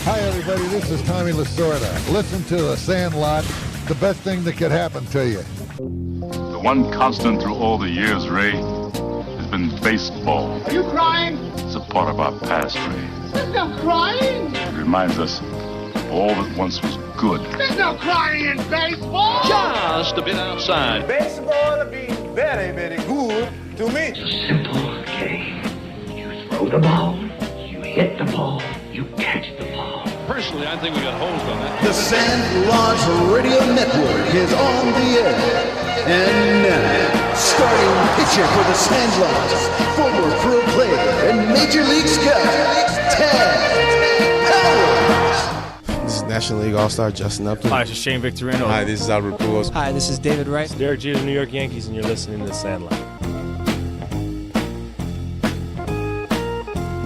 Hi, everybody. This is Tommy Lasorda. Listen to the Sandlot, the best thing that could happen to you. The one constant through all the years, Ray, has been baseball. Are you crying? It's a part of our past, Ray. There's no crying. It reminds us of all that once was good. There's no crying in baseball. Just a bit outside. Baseball will be very, very good to me. It's a simple game. You throw the ball, you hit the ball, you catch the ball. Personally, I think we got hosed on that. The Sandlot Radio Network is on the air. And now, starting pitcher for the Sandlot, former pro player and Major League scout, Ted Howard. This is National League All-Star Justin Upton. Hi, this is Shane Victorino. Hi, this is Albert Pujols. Hi, this is David Wright. It's Derek Jeter of the New York Yankees, and you're listening to The Sandlot.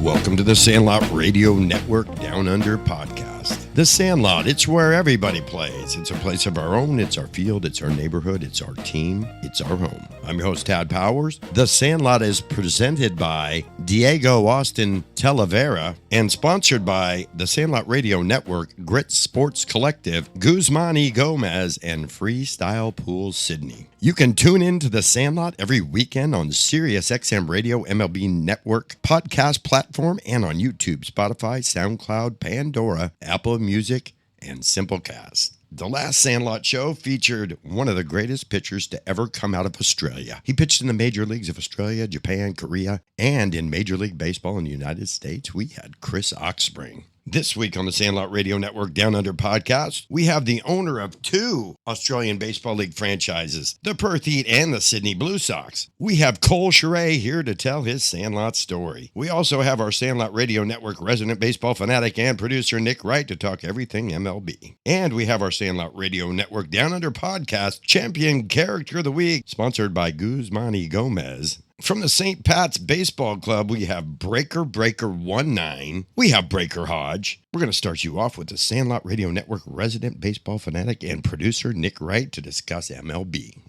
Welcome to the Sandlot Radio Network Down Under podcast. The Sandlot, it's where everybody plays. It's a place of our own. It's our field. It's our neighborhood. It's our team. It's our home. I'm your host, Tad Powers. The Sandlot is presented by Diego Austin Talavera and sponsored by the Sandlot Radio Network, Grit Sports Collective, Guzman E. Gomez, and Freestyle Pool Sydney. You can tune in to the Sandlot every weekend on Sirius XM Radio, MLB Network, podcast platform, and on YouTube, Spotify, SoundCloud, Pandora, Apple Music, and Simplecast. The last Sandlot show featured one of the greatest pitchers to ever come out of Australia. He pitched in the major leagues of Australia, Japan, Korea, and in Major League Baseball in the United States, we had Chris Oxspring. This week on the Sandlot Radio Network Down Under podcast, we have the owner of two Australian Baseball League franchises, the Perth Heat and the Sydney Blue Sox. We have Cole Sherertz here to tell his Sandlot story. We also have our Sandlot Radio Network resident baseball fanatic and producer Nick Wright to talk everything MLB. And we have our Sandlot Radio Network Down Under podcast champion character of the week, sponsored by Guzman E. Gomez. From the St. Pat's Baseball Club, we have Breaker 19. We have Breaker Hodge. We're going to start you off with the Sandlot Radio Network resident baseball fanatic and producer Nick Wright to discuss MLB.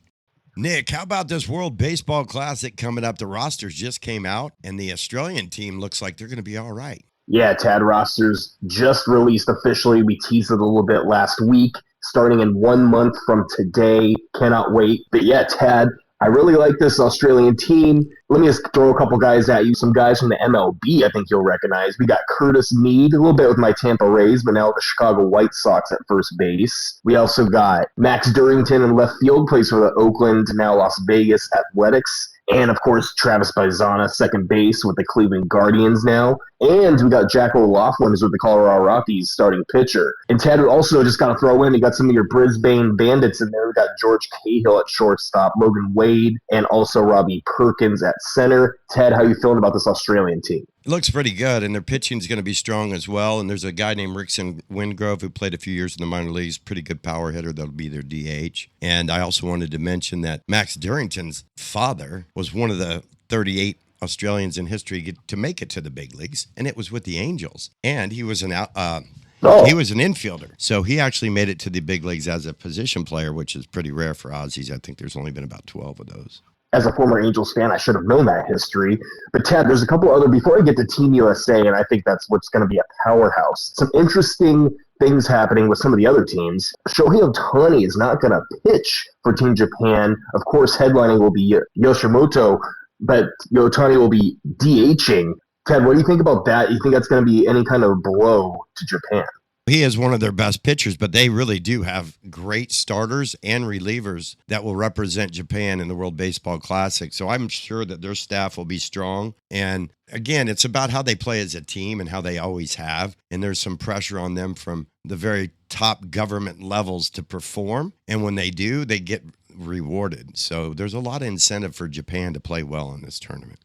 Nick, how about this World Baseball Classic coming up? The rosters just came out, and the Australian team looks like they're going to be all right. Yeah, Tad, rosters just released officially. We teased it a little bit last week, starting in 1 month from today. Cannot wait. But yeah, Tad, I really like this Australian team. Let me just throw a couple guys at you. Some guys from the MLB I think you'll recognize. We got Curtis Mead, a little bit with my Tampa Rays, but now with the Chicago White Sox at first base. We also got Max Durrington in left field, plays for the Oakland, now Las Vegas Athletics. And, of course, Travis Baizana, second base with the Cleveland Guardians now. And we got Jack O'Loughlin, who's with the Colorado Rockies, starting pitcher. And Ted, also just got to throw in, you got some of your Brisbane Bandits in there. We got George Cahill at shortstop, Logan Wade, and also Robbie Perkins at center. Ted, how you feeling about this Australian team? It looks pretty good, and their pitching is going to be strong as well. And there's a guy named Rickson Wingrove who played a few years in the minor leagues, pretty good power hitter. That'll be their DH. And I also wanted to mention that Max Durrington's father was one of the 38 Australians in history to make it to the big leagues, and it was with the Angels. And he was an infielder, so he actually made it to the big leagues as a position player, which is pretty rare for Aussies. I think there's only been about 12 of those. As a former Angels fan, I should have known that history. But, Ted, there's a couple other, before I get to Team USA, and I think that's what's going to be a powerhouse, some interesting things happening with some of the other teams. Shohei Ohtani is not going to pitch for Team Japan. Of course, headlining will be Yoshimoto, but Ohtani will be DHing. Ted, what do you think about that? You think that's going to be any kind of blow to Japan? He is one of their best pitchers, but they really do have great starters and relievers that will represent Japan in the World Baseball Classic. So I'm sure that their staff will be strong. And again, it's about how they play as a team and how they always have. And there's some pressure on them from the very top government levels to perform. And when they do, they get rewarded. So there's a lot of incentive for Japan to play well in this tournament.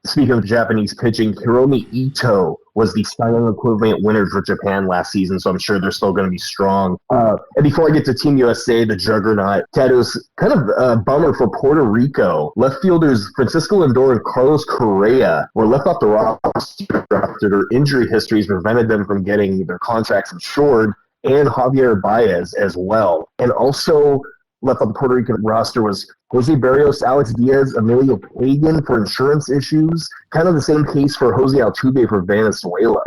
Speaking of Japanese pitching, Hiromi Ito was the Cy Young equivalent winner for Japan last season, so I'm sure they're still going to be strong. And before I get to Team USA, the juggernaut, Ted, it was kind of a bummer for Puerto Rico. Left fielders Francisco Lindor and Carlos Correa were left off the roster after their injury histories prevented them from getting their contracts insured, and Javier Baez as well. And also left on the Puerto Rican roster was Jose Barrios, Alex Diaz, Emilio Pagan for insurance issues. Kind of the same case for Jose Altuve for Venezuela.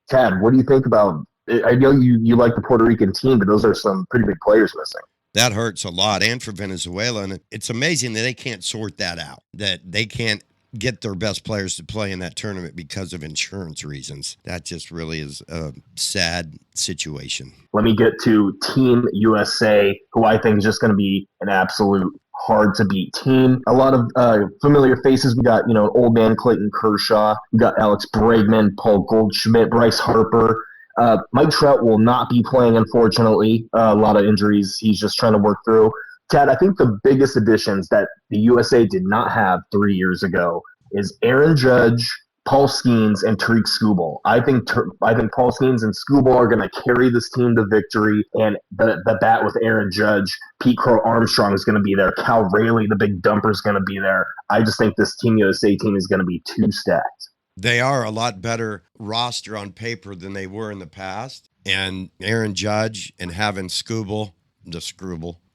Tad, what do you think about I know you like the Puerto Rican team, but those are some pretty big players missing. That hurts a lot, and for Venezuela. And it's amazing that they can't sort that out, that they can't get their best players to play in that tournament because of insurance reasons. That just really is a sad situation. Let me get to Team USA, who I think is just going to be an absolute hard-to-beat team. A lot of familiar faces. We got, old man Clayton Kershaw. We got Alex Bregman, Paul Goldschmidt, Bryce Harper. Mike Trout will not be playing, unfortunately. A lot of injuries he's just trying to work through. Tad, I think the biggest additions that the USA did not have 3 years ago is Aaron Judge, Paul Skeens, and Tariq Skubal. I think Paul Skeens and Skubal are going to carry this team to victory, and the bat with Aaron Judge, Pete Crow Armstrong is going to be there. Cal Rayleigh, the big dumper, is going to be there. I just think this Team USA team is going to be too stacked. They are a lot better roster on paper than they were in the past. And Aaron Judge and having Skubal,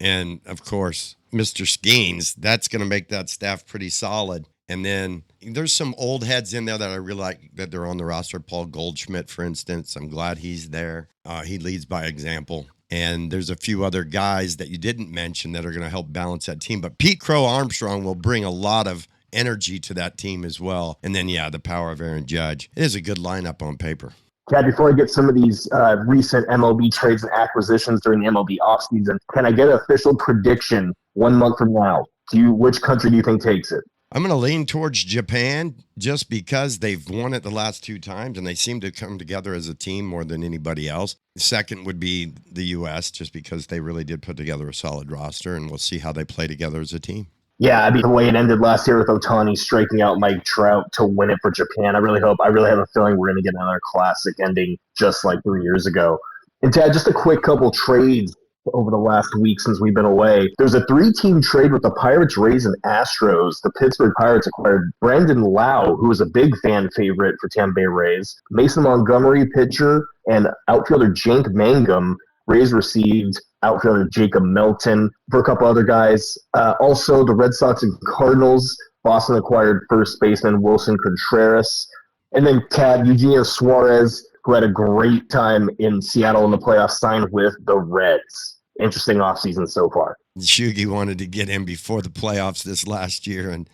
and, of course, Mr. Skeens, that's going to make that staff pretty solid. And then there's some old heads in there that I really like that they're on the roster. Paul Goldschmidt, for instance. I'm glad he's there. He leads by example. And there's a few other guys that you didn't mention that are going to help balance that team. But Pete Crow Armstrong will bring a lot of energy to that team as well. And then, the power of Aaron Judge. It is a good lineup on paper. Chad, before I get some of these recent MLB trades and acquisitions during the MLB offseason, can I get an official prediction 1 month from now? Which country do you think takes it? I'm going to lean towards Japan just because they've won it the last 2 times and they seem to come together as a team more than anybody else. The second would be the U.S. just because they really did put together a solid roster, and we'll see how they play together as a team. Yeah, the way it ended last year with Ohtani striking out Mike Trout to win it for Japan, I really have a feeling we're going to get another classic ending just like 3 years ago. And Tad, just a quick couple trades over the last week since we've been away. There's a 3-team trade with the Pirates, Rays, and Astros. The Pittsburgh Pirates acquired Brandon Lau, who is a big fan favorite for Tampa Bay Rays, Mason Montgomery, pitcher, and outfielder Jank Mangum. Rays received outfielder Jacob Melton for a couple other guys. Also, the Red Sox and Cardinals. Boston acquired first baseman Wilson Contreras. And then Tad, Eugenio Suarez, who had a great time in Seattle in the playoffs, signed with the Reds. Interesting offseason so far. Shugi wanted to get him before the playoffs this last year, and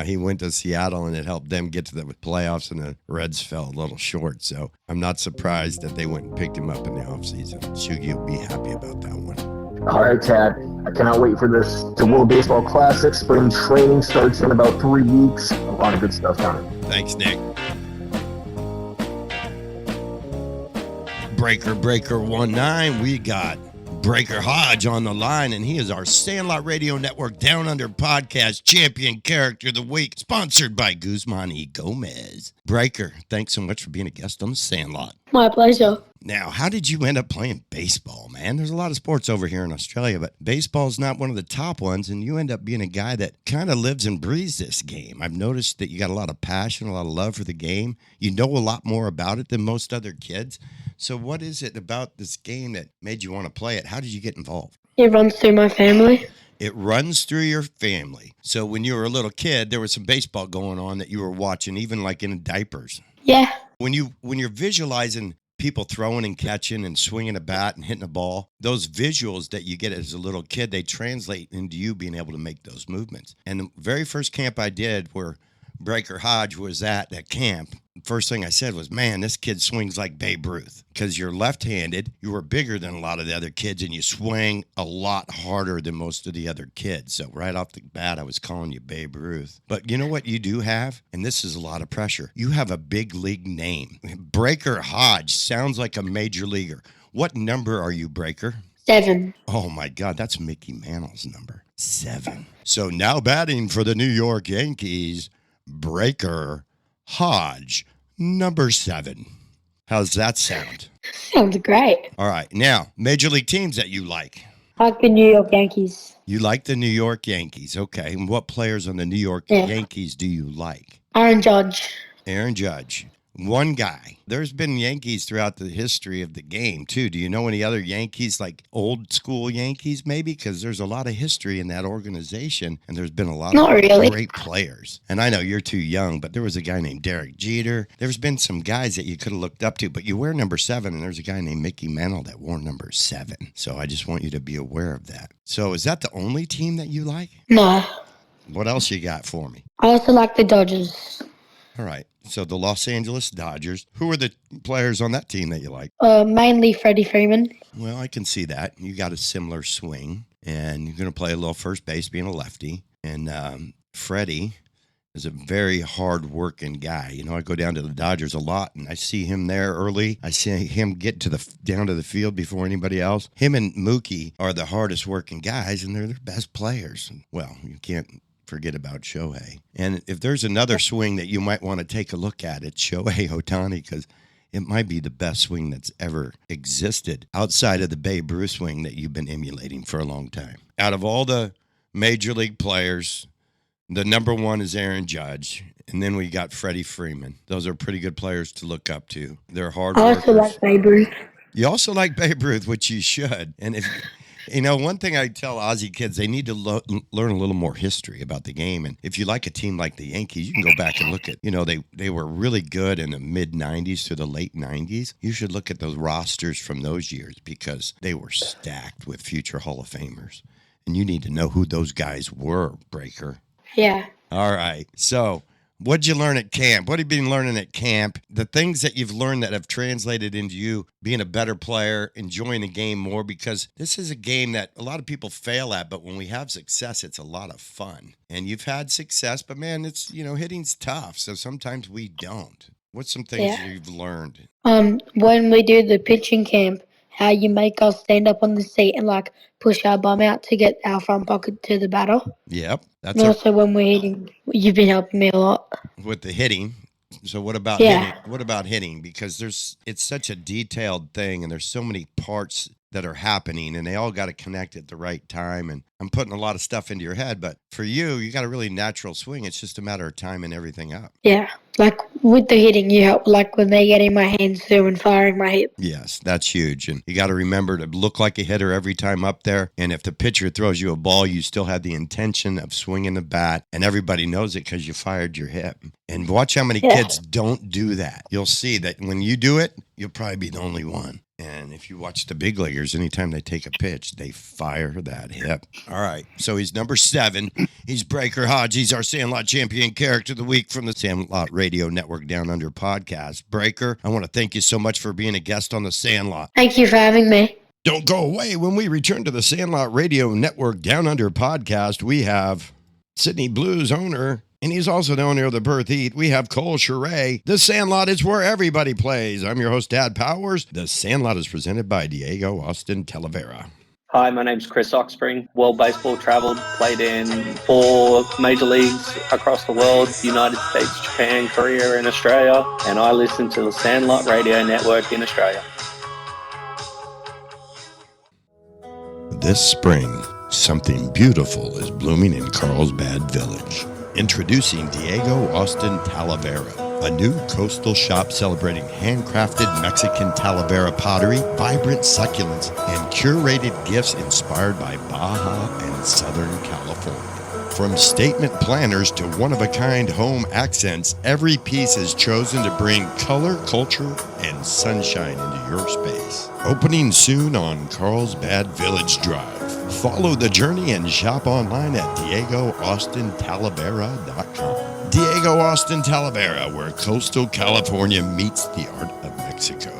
he went to Seattle, and it helped them get to the playoffs, and the Reds fell a little short. So I'm not surprised that they went and picked him up in the offseason. Shugi will be happy about that one. All right, Tad. I cannot wait for this. The World Baseball Classic. Spring training starts in about 3 weeks. A lot of good stuff coming. Thanks, Nick. Breaker 19, we got Breaker Hodge on the line, and he is our Sandlot Radio Network Down Under Podcast Champion Character of the Week, sponsored by Guzman y Gomez. Breaker, thanks so much for being a guest on the Sandlot. My pleasure. Now, how did you end up playing baseball, man? There's a lot of sports over here in Australia, but baseball's not one of the top ones, and you end up being a guy that kind of lives and breathes this game. I've noticed that you got a lot of passion, a lot of love for the game. You know a lot more about it than most other kids. So what is it about this game that made you want to play it? How did you get involved? It runs through my family. It runs through your family. So when you were a little kid, there was some baseball going on that you were watching, even like in diapers. Yeah. When you're visualizing people throwing and catching and swinging a bat and hitting a ball, those visuals that you get as a little kid, they translate into you being able to make those movements. And the very first camp I did where Breaker Hodge was at that camp, first thing I said was, man, this kid swings like Babe Ruth, because you're left-handed, you were bigger than a lot of the other kids, and you swing a lot harder than most of the other kids. So right off the bat, I was calling you Babe Ruth. But you know what you do have? And this is a lot of pressure. You have a big league name. Breaker Hodge sounds like a major leaguer. What number are you, Breaker? 7. Oh, my God, that's Mickey Mantle's number. 7. So now batting for the New York Yankees, Breaker Hodge, number 7. How's that sound? Sounds great. All right. Now, major league teams that you like. I like the New York Yankees. You like the New York Yankees. Okay. And what players on the New York Yankees do you like? Aaron Judge. Aaron Judge. one guy. There's been Yankees throughout the history of the game, too. Do you know any other Yankees, like old school Yankees, maybe? Because there's a lot of history in that organization, and there's been a lot of great players. And I know you're too young, but there was a guy named Derek Jeter. There's been some guys that you could have looked up to, but you wear number 7, and there's a guy named Mickey Mantle that wore number 7. So I just want you to be aware of that. So is that the only team that you like? No. What else you got for me? I also like the Dodgers. All right. So the Los Angeles Dodgers. Who are the players on that team that you like? Mainly Freddie Freeman. Well, I can see that. You got a similar swing, and you're going to play a little first base being a lefty. And Freddie is a very hard-working guy. You know, I go down to the Dodgers a lot, and I see him there early. I see him get down to the field before anybody else. Him and Mookie are the hardest-working guys, and they're the best players. Well, you can't forget about Shohei. And if there's another swing that you might want to take a look at, it's Shohei Ohtani, because it might be the best swing that's ever existed outside of the Babe Ruth swing that you've been emulating for a long time. Out of all the major league players, the number 1 is Aaron Judge, and then we got Freddie Freeman. Those are pretty good players to look up to. They're hard workers. I also like Babe Ruth. You also like Babe Ruth, which you should. And if you know, one thing I tell Aussie kids, they need to learn a little more history about the game. And if you like a team like the Yankees, you can go back and look at, you know, they were really good in the mid-'90s to the late 90s. You should look at those rosters from those years because they were stacked with future Hall of Famers. And you need to know who those guys were, Breaker. Yeah. All right. So what'd you learn at camp? What have you been learning at camp? The things that you've learned that have translated into you being a better player, enjoying the game more, because this is a game that a lot of people fail at, but when we have success, it's a lot of fun. And you've had success, but man, it's, you know, hitting's tough. So sometimes we don't. What's some things you've learned? When we do the pitching camp, how you make us stand up on the seat and like push our bum out to get our front pocket to the batter. Yep. And also when we're hitting, you've been helping me a lot. With the hitting. So what about hitting? What about hitting? Because it's such a detailed thing and there's so many parts that are happening and they all got to connect at the right time. And I'm putting a lot of stuff into your head, but for you got a really natural swing. It's just a matter of timing everything up. Yeah. Like with the hitting, you help like with me getting my hands through and firing my hip. Yes, that's huge. And you got to remember to look like a hitter every time up there. And if the pitcher throws you a ball, you still have the intention of swinging the bat. And everybody knows it because you fired your hip. And watch how many kids don't do that. You'll see that when you do it, you'll probably be the only one. And if you watch the big leaguers, anytime they take a pitch, they fire that hip. All right. So he's number 7. He's Breaker Hodge. He's our Sandlot Champion Character of the Week from the Sandlot Radio Network Down Under podcast. Breaker, I want to thank you so much for being a guest on the Sandlot. Thank you for having me. Don't go away. When we return to the Sandlot Radio Network Down Under podcast, we have Sydney Blues owner, and he's also the owner of the Perth Heat. We have Cole Sherertz. The Sandlot is where everybody plays. I'm your host, Dad Powers. The Sandlot is presented by Diego Austin Talavera. Hi, my name's Chris Oxspring. World baseball traveled, played in 4 major leagues across the world, United States, Japan, Korea, and Australia. And I listen to the Sandlot Radio Network in Australia. This spring, something beautiful is blooming in Carlsbad Village. Introducing Diego Austin Talavera, a new coastal shop celebrating handcrafted Mexican Talavera pottery, vibrant succulents, and curated gifts inspired by Baja and Southern California. From statement planners to one-of-a-kind home accents, every piece is chosen to bring color, culture, and sunshine into your space. Opening soon on Carlsbad Village Drive. Follow the journey and shop online at DiegoAustinTalavera.com. Diego Austin Talavera, where coastal California meets the art of Mexico.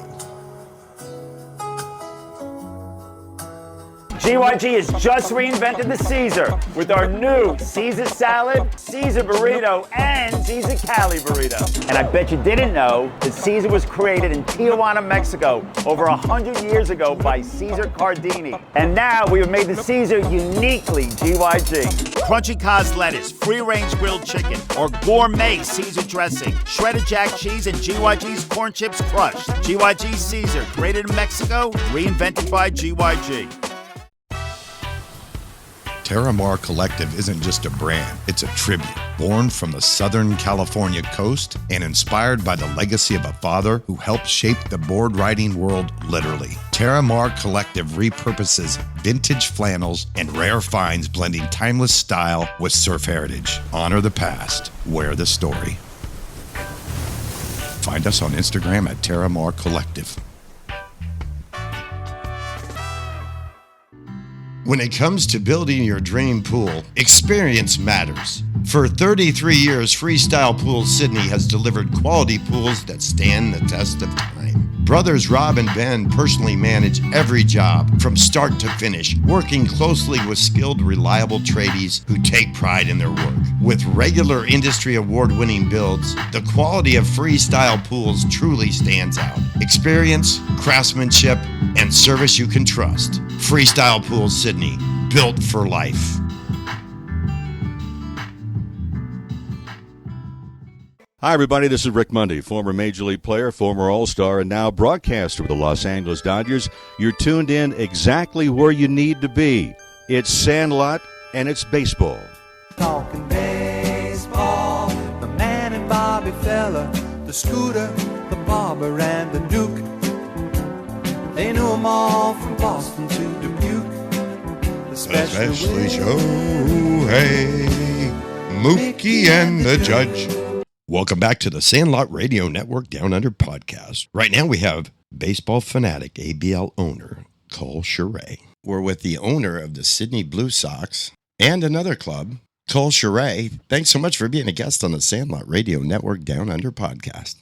GYG has just reinvented the Caesar with our new Caesar salad, Caesar burrito, and Caesar Cali burrito. And I bet you didn't know that Caesar was created in Tijuana, Mexico over 100 years ago by Caesar Cardini. And now we have made the Caesar uniquely GYG. Crunchy Cos lettuce, free-range grilled chicken, or gourmet Caesar dressing, shredded jack cheese, and GYG's corn chips crushed. GYG Caesar, created in Mexico, reinvented by GYG. Terramar Collective isn't just a brand, it's a tribute. Born from the Southern California coast and inspired by the legacy of a father who helped shape the board riding world literally. Terramar Collective repurposes vintage flannels and rare finds, blending timeless style with surf heritage. Honor the past, wear the story. Find us on Instagram at Terramar Collective. When it comes to building your dream pool, experience matters. For 33 years, Freestyle Pools Sydney has delivered quality pools that stand the test of time. Brothers Rob and Ben personally manage every job from start to finish, working closely with skilled, reliable tradies who take pride in their work. With regular industry award-winning builds, the quality of Freestyle Pools truly stands out. Experience, craftsmanship, and service you can trust. Freestyle Pools Sydney, built for life. Hi, everybody. This is Rick Mundy, former Major League player, former All-Star, and now broadcaster with the Los Angeles Dodgers. You're tuned in exactly where you need to be. It's Sandlot, and it's baseball. Talking baseball, the man and Bobby Fella, the Scooter, the Barber, and the Duke. They knew them all from Boston to Dubuque. Especially Shohei, Mookie, and the Judge. Welcome back to the Sandlot Radio Network Down Under podcast. Right now we have baseball fanatic ABL owner Cole Sherertz. We're with the owner of the Sydney Blue Sox and another club, Cole Sherertz. Thanks so much for being a guest on the Sandlot Radio Network Down Under podcast.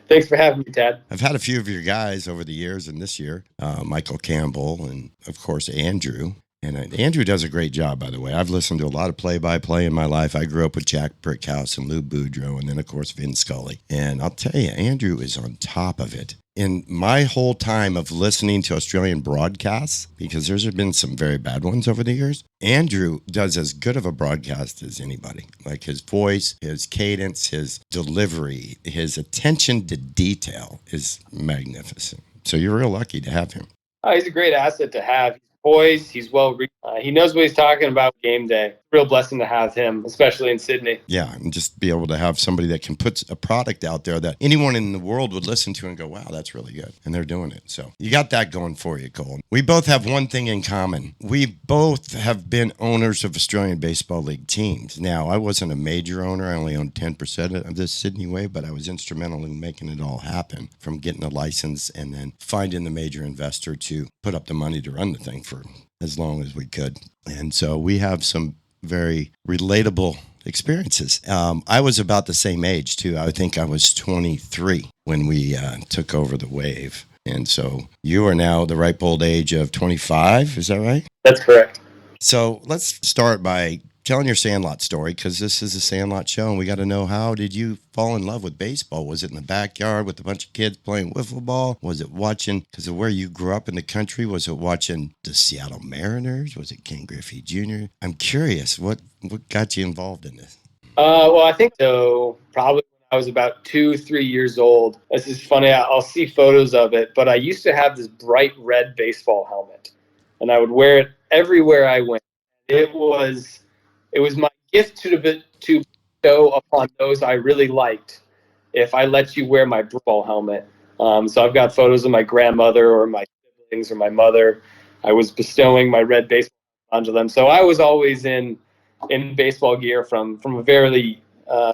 Thanks for having me, Tad. I've had a few of your guys over the years and this year, Michael Campbell and, of course, Andrew. And Andrew does a great job, by the way. I've listened to a lot of play-by-play in my life. I grew up with Jack Brickhouse and Lou Boudreau, and then, of course, Vin Scully. And I'll tell you, Andrew is on top of it. In my whole time of listening to Australian broadcasts, because there's been some very bad ones over the years, Andrew does as good of a broadcast as anybody. Like his voice, his cadence, his delivery, his attention to detail is magnificent. So you're real lucky to have him. Oh, he's a great asset to have. Poised, he's well read. He knows what he's talking about game day. Real blessing to have him, especially in Sydney. Yeah, and just be able to have somebody that can put a product out there that anyone in the world would listen to and go, wow, that's really good. And they're doing it. So you got that going for you, Cole. We both have one thing in common. We both have been owners of Australian Baseball League teams. Now, I wasn't a major owner. I only owned 10% of this Sydney way, but I was instrumental in making it all happen, from getting a license and then finding the major investor to put up the money to run the thing for as long as we could. And so we have some very relatable experiences. I was about the same age, too. I think I was 23 when we took over the Wave. And so you are now the ripe old age of 25. Is that right? That's correct. So let's start by telling your Sandlot story, because this is a Sandlot show, and we got to know, how did you fall in love with baseball? Was it in the backyard with a bunch of kids playing wiffle ball? Was it watching, because of where you grew up in the country, was it watching the Seattle Mariners? Was it Ken Griffey Jr.? I'm curious, what got you involved in this? Well, I think so. Probably when I was about 2-3 years old. This is funny. I'll see photos of it, but I used to have this bright red baseball helmet, and I would wear it everywhere I went. It was my gift to bestow upon those I really liked if I let you wear my baseball helmet. So I've got photos of my grandmother or my siblings or my mother. I was bestowing my red baseball onto them. So I was always in baseball gear from a very young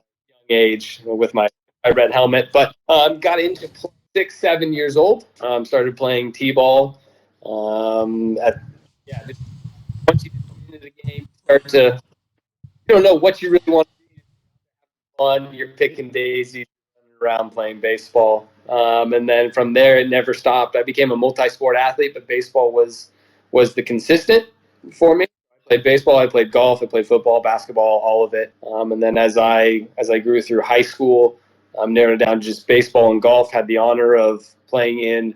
age with my red helmet. But got into 6-7 years old. Started playing t-ball. Once you get into the game, you don't know what you really want to do. Fun, you're picking daisies, around playing baseball. And then from there, it never stopped. I became a multi-sport athlete, but baseball was the consistent for me. I played baseball, I played golf, I played football, basketball, all of it. And then as I grew through high school, narrowed it down to just baseball and golf. Had the honor of playing in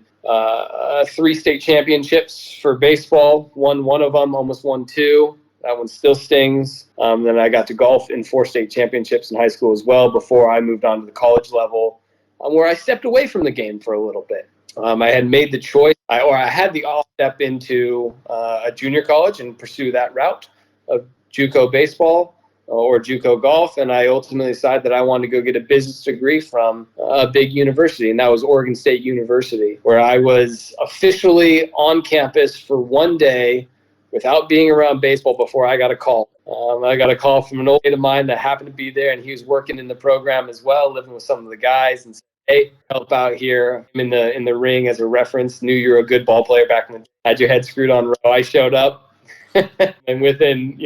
3 state championships for baseball. Won one of them, almost won 2. That one still stings. Then I got to golf in 4 state championships in high school as well before I moved on to the college level, where I stepped away from the game for a little bit. I had made the choice, I had the off step into a junior college and pursue that route. JUCO baseball or JUCO golf, and I ultimately decided that I wanted to go get a business degree from a big university, and that was Oregon State University, where I was officially on campus for one day without being around baseball before I got a call. I got a call from an old mate of mine that happened to be there, and he was working in the program as well, living with some of the guys, and said, "Hey, help out here. I'm in the ring as a reference. Knew you were a good ball player back in the day. Had your head screwed on row." I showed up, and within,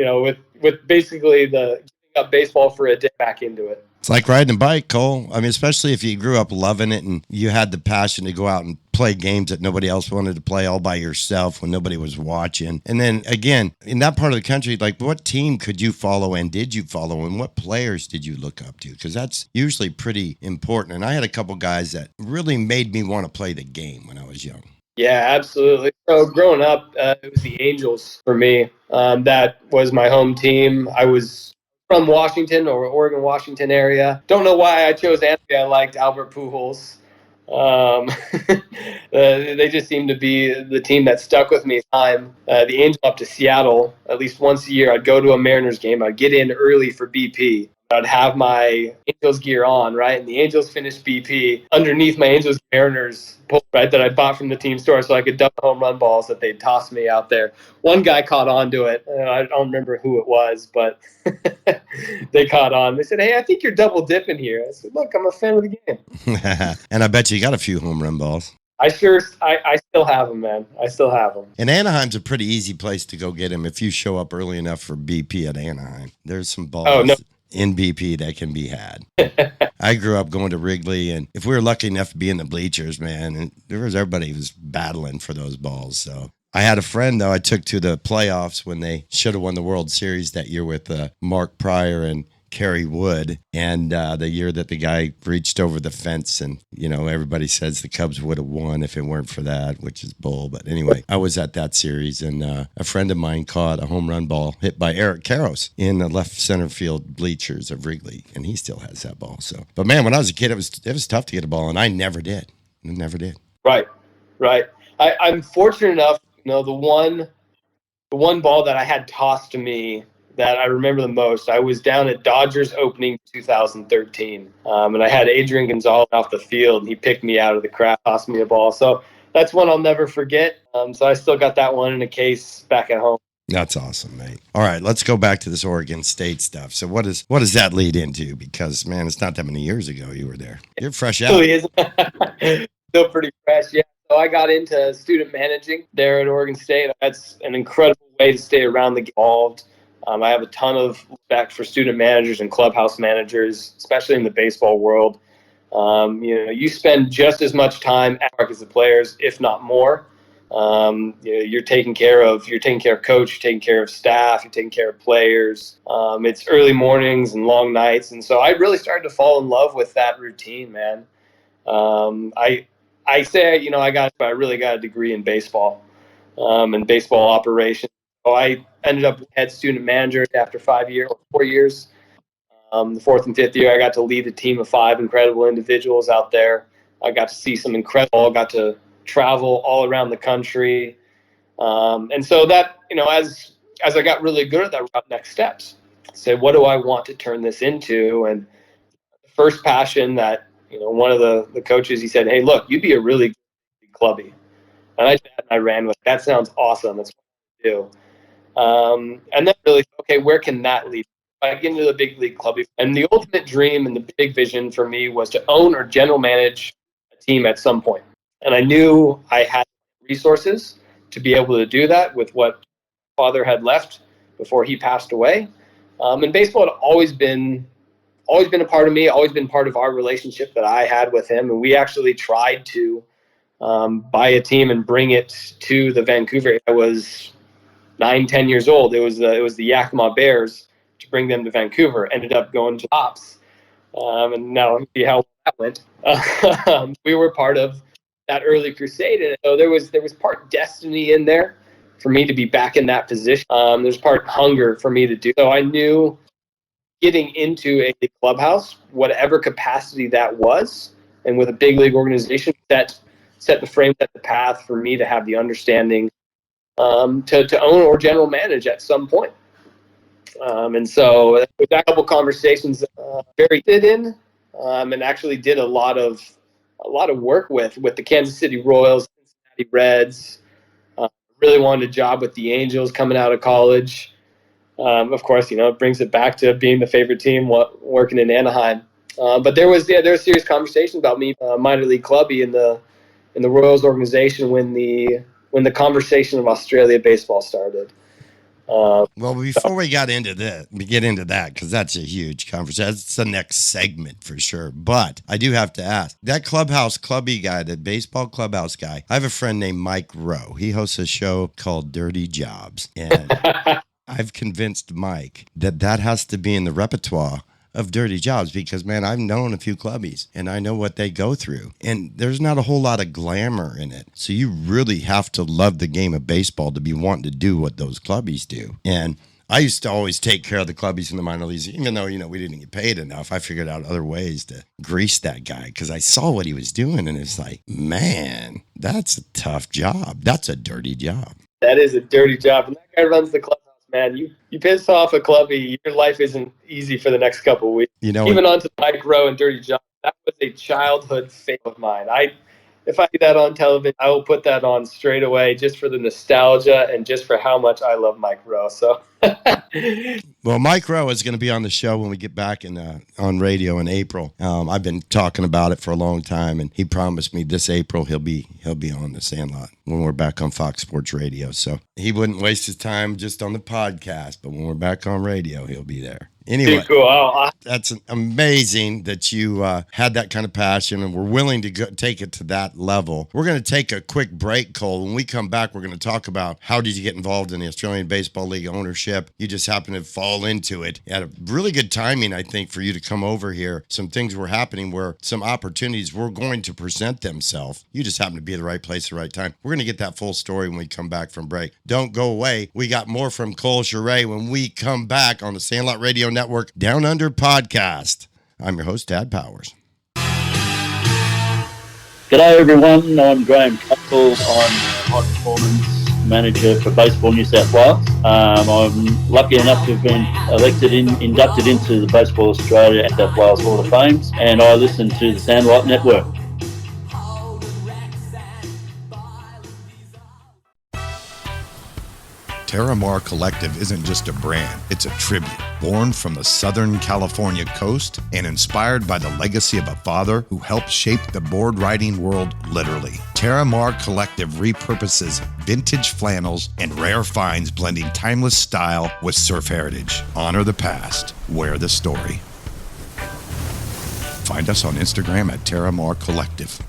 with basically the giving up baseball for a day, back into it. It's like riding a bike, Cole. I mean, especially if you grew up loving it and you had the passion to go out and play games that nobody else wanted to play all by yourself when nobody was watching. And then again, in that part of the country, like what team could you follow and did you follow and what players did you look up to? Because that's usually pretty important. And I had a couple guys that really made me want to play the game when I was young. Yeah, absolutely. So growing up, it was the Angels for me. That was my home team. I was from Washington or Oregon, Washington area. Don't know why I chose Anthony. I liked Albert Pujols. They just seemed to be the team that stuck with me. The Angels up to Seattle at least once a year. I'd go to a Mariners game. I'd get in early for BP. I'd have my Angels gear on, right? And the Angels finished BP underneath my Angels Mariners pole, right, that I bought from the team store so I could dump home run balls that they'd toss me out there. One guy caught on to it. I don't remember who it was, but they caught on. They said, "Hey, I think you're double dipping here." I said, "Look, I'm a fan of the game." And I bet you got a few home run balls. I still have them, man. I still have them. And Anaheim's a pretty easy place to go get them if you show up early enough for BP at Anaheim. There's some balls in BP that can be had. I grew up going to Wrigley, and if we were lucky enough to be in the bleachers, man, and everybody was battling for those balls. So I had a friend, though, I took to the playoffs when they should have won the World Series that year with Mark Pryor and Kerry Wood, and the year that the guy reached over the fence, and everybody says the Cubs would have won if it weren't for that, which is bull. But anyway, I was at that series, and a friend of mine caught a home run ball hit by Eric Karros in the left center field bleachers of Wrigley, and he still has that ball. So, but man, when I was a kid, it was tough to get a ball, and I never did. Right. I'm fortunate enough. The one ball that I had tossed to me that I remember the most, I was down at Dodgers opening 2013, and I had Adrian Gonzalez off the field, and he picked me out of the crowd, tossed me a ball. So that's one I'll never forget. So I still got that one in a case back at home. That's awesome, mate. All right, let's go back to this Oregon State stuff. So what does that lead into? Because, man, it's not that many years ago you were there. You're fresh out. It really is. Still pretty fresh, yeah. So I got into student managing there at Oregon State. That's an incredible way to stay around the game involved. I have a ton of respect for student managers and clubhouse managers, especially in the baseball world. You spend just as much time at work as the players, if not more. You're taking care of coach, you're taking care of staff, you're taking care of players. It's early mornings and long nights, and so I really started to fall in love with that routine, man. I really got a degree in baseball, and baseball operations. So I ended up head student manager after 4 years. The fourth and fifth year, I got to lead a team of 5 incredible individuals out there. I got to see some incredible, got to travel all around the country. And so that, as I got really good at that, next steps, say, what do I want to turn this into? And the first passion that, one of the coaches, he said, "Hey, look, you'd be a really good clubby." And I ran with, that sounds awesome. That's what I do. And then really, okay, where can that lead? I get into the big league club. And the ultimate dream and the big vision for me was to own or general manage a team at some point. And I knew I had resources to be able to do that with what father had left before he passed away. And baseball had always been a part of me, always been part of our relationship that I had with him. And we actually tried to buy a team and bring it to the Vancouver. I was 9-10 years old. It was the Yakima Bears to bring them to Vancouver. Ended up going to Ops, and now see how that went. We were part of that early crusade, and so there was part destiny in there for me to be back in that position. There's part hunger for me to do. So I knew getting into a clubhouse, whatever capacity that was, and with a big league organization, set the frame, set the path for me to have the understanding to own or general manage at some point. And so with that couple conversations, very fit in, and actually did a lot of work with the Kansas City Royals, Cincinnati Reds. Really wanted a job with the Angels coming out of college. Of course, it brings it back to being the favorite team working in Anaheim. But there was serious conversations about me, minor league clubby in the Royals organization when the conversation of Australia baseball started. Well, before we get into that, because that's a huge conversation. That's the next segment for sure. But I do have to ask, that clubhouse clubby guy, the baseball clubhouse guy, I have a friend named Mike Rowe. He hosts a show called Dirty Jobs. And I've convinced Mike that has to be in the repertoire of Dirty Jobs because, man, I've known a few clubbies and I know what they go through. And there's not a whole lot of glamour in it. So you really have to love the game of baseball to be wanting to do what those clubbies do. And I used to always take care of the clubbies in the minor leagues, even though, we didn't get paid enough. I figured out other ways to grease that guy because I saw what he was doing. And it's like, man, that's a tough job. That's a dirty job. That is a dirty job. And that guy runs the clubhouse, man. You piss off a clubby, your life isn't easy for the next couple of weeks. Even on to Mike Rowe and Dirty Job, that was a childhood fave of mine. If I see that on television, I will put that on straight away just for the nostalgia and just for how much I love Mike Rowe. So, well, Mike Rowe is going to be on the show when we get back on radio in April. I've been talking about it for a long time, and he promised me this April he'll be on the Sandlot when we're back on Fox Sports Radio. So he wouldn't waste his time just on the podcast, but when we're back on radio, he'll be there. Anyway, cool. That's amazing that you had that kind of passion and were willing to take it to that level. We're going to take a quick break, Cole. When we come back, we're going to talk about how did you get involved in the Australian Baseball League ownership. You just happened to fall into it. You had a really good timing, I think, for you to come over here. Some things were happening where some opportunities were going to present themselves. You just happened to be at the right place at the right time. We're going to get that full story when we come back from break. Don't go away. We got more from Cole Sherertz when we come back on the Sandlot Radio Network Down Under podcast. I'm your host, Tad Powers. G'day everyone, I'm Graham Castle. I'm High Performance Manager for Baseball New South Wales. I'm lucky enough to have been inducted into the Baseball Australia and New South Wales Hall of Fame, and I listen to the Sandlot Network. Terramar Collective isn't just a brand, it's a tribute. Born from the Southern California coast and inspired by the legacy of a father who helped shape the board riding world literally. Terramar Collective repurposes vintage flannels and rare finds, blending timeless style with surf heritage. Honor the past, wear the story. Find us on Instagram at Terramar Collective.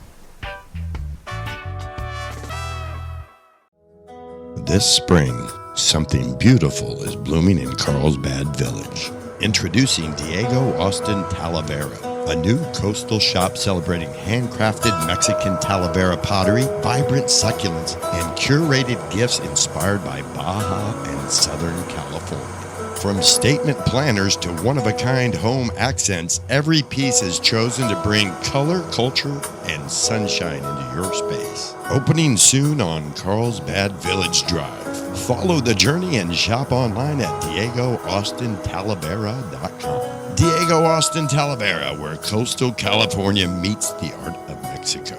This spring, something beautiful is blooming in Carlsbad Village. Introducing Diego Austin Talavera, a new coastal shop celebrating handcrafted Mexican Talavera pottery, vibrant succulents, and curated gifts inspired by Baja and Southern California. From statement planners to one-of-a-kind home accents, every piece is chosen to bring color, culture, and sunshine into your space. Opening soon on Carlsbad Village Drive. Follow the journey and shop online at DiegoAustinTalavera.com. Diego Austin Talavera, where coastal California meets the art of Mexico.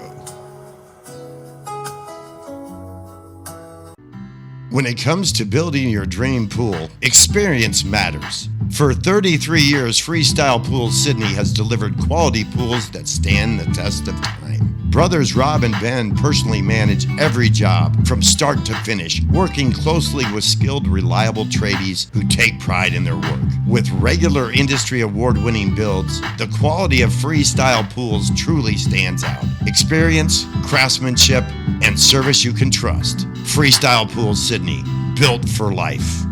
When it comes to building your dream pool, experience matters. For 33 years, Freestyle Pools Sydney has delivered quality pools that stand the test of time. Brothers Rob and Ben personally manage every job from start to finish, working closely with skilled, reliable tradies who take pride in their work. With regular industry award-winning builds, the quality of Freestyle Pools truly stands out. Experience, craftsmanship, and service you can trust. Freestyle Pools Sydney, built for life.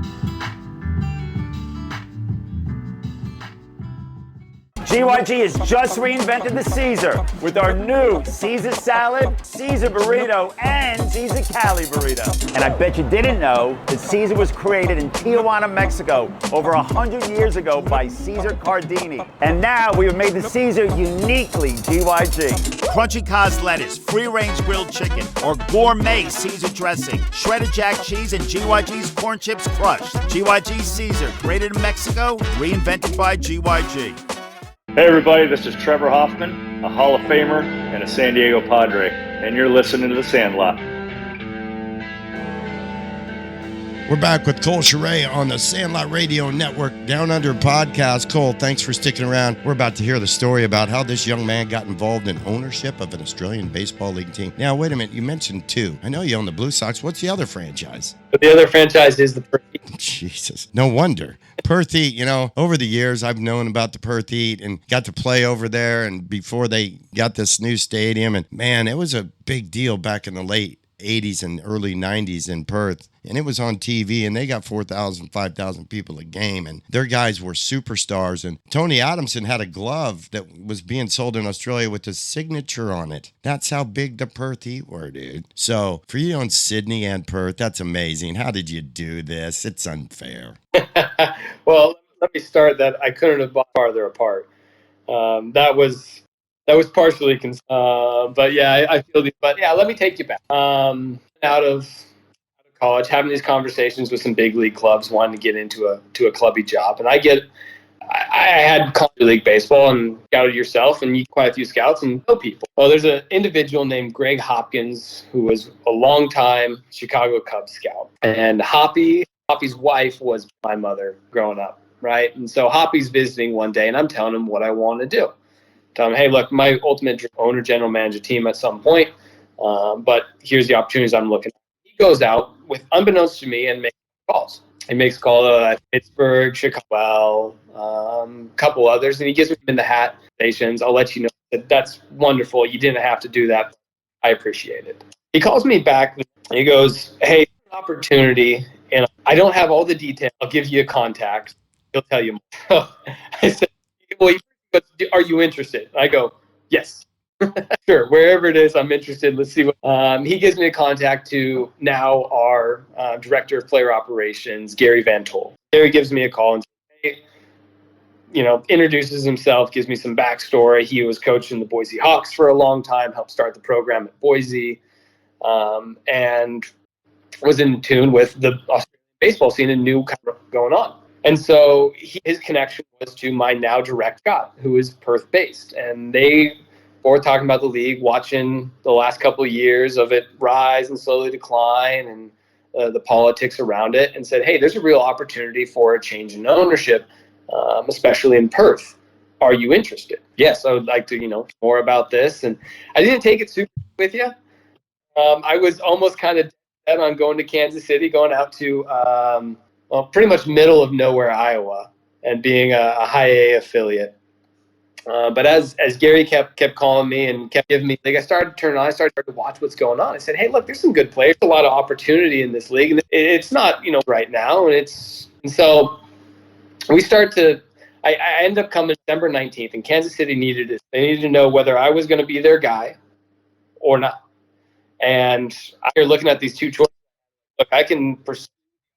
GYG has just reinvented the Caesar with our new Caesar salad, Caesar burrito, and Caesar Cali burrito. And I bet you didn't know that Caesar was created in Tijuana, Mexico over 100 years ago by Caesar Cardini. And now we have made the Caesar uniquely GYG. Crunchy Cos lettuce, free-range grilled chicken, or gourmet Caesar dressing, shredded jack cheese, and GYG's corn chips crushed. GYG Caesar, created in Mexico, reinvented by GYG. Hey everybody, this is Trevor Hoffman, a Hall of Famer and a San Diego Padre, and you're listening to The Sandlot. We're back with Cole Sherertz on the Sandlot Radio Network Down Under podcast. Cole, thanks for sticking around. We're about to hear the story about how this young man got involved in ownership of an Australian baseball league team. Now, wait a minute. You mentioned two. I know you own the Blue Sox. What's the other franchise? The other franchise is the Perth Heat. Jesus. No wonder. Perth Heat, you know, over the years, I've known about the Perth Heat and got to play over there and before they got this new stadium. And, man, it was a big deal back in the late 80s and early 90s in Perth, and it was on TV, and they got 4,000, 5,000 people a game, and their guys were superstars. And Tony Adamson had a glove that was being sold in Australia with his signature on it. That's how big the Perth Heat were, dude. So for you on Sydney and Perth, that's amazing. How did you do this? It's unfair. Well, let me start that I couldn't have bought farther apart. That was partially, but yeah, I feel these. But yeah, let me take you back. Out of college, having these conversations with some big league clubs, wanting to get into a clubby job, and I had college league baseball and scouted yourself, and you quite a few scouts and know people. Well, there's an individual named Greg Hopkins who was a longtime Chicago Cubs scout, and Hoppy's wife was my mother growing up, right? And so Hoppy's visiting one day, and I'm telling him what I want to do. Tell him, hey, look, my ultimate dream, owner, general manager team at some point, but here's the opportunities I'm looking at. He goes out with, unbeknownst to me, and makes calls. He makes calls at Pittsburgh, Chicago, couple others, and he gives me in the hat stations. I'll let you know that that's wonderful. You didn't have to do that. I appreciate it. He calls me back, and he goes, hey, opportunity, and I don't have all the details. I'll give you a contact. He'll tell you more. I said, well, but are you interested? I go, yes. Sure, wherever it is, I'm interested. Let's see what. He gives me a contact to now our director of player operations, Gary Van Tol. Gary gives me a call and says, hey, introduces himself, gives me some backstory. He was coaching the Boise Hawks for a long time, helped start the program at Boise, and was in tune with the Australian baseball scene and knew kind of what was going on. And so his connection was to my now direct Scott, who is Perth-based. And they were talking about the league, watching the last couple of years of it rise and slowly decline and the politics around it, and said, hey, there's a real opportunity for a change in ownership, especially in Perth. Are you interested? Yes, I would like to, know more about this. And I didn't take it super with you. I was almost kind of dead on going to Kansas City, going out to pretty much middle of nowhere, Iowa, and being a high A affiliate. But as Gary kept calling me and kept giving me, I started to turn on, I started to watch what's going on. I said, hey, look, there's some good players, a lot of opportunity in this league. And it's not, right now. And so we start to, I ended up coming December 19th, and Kansas City needed it. They needed to know whether I was going to be their guy or not. And you're looking at these two choices. Look, I can pursue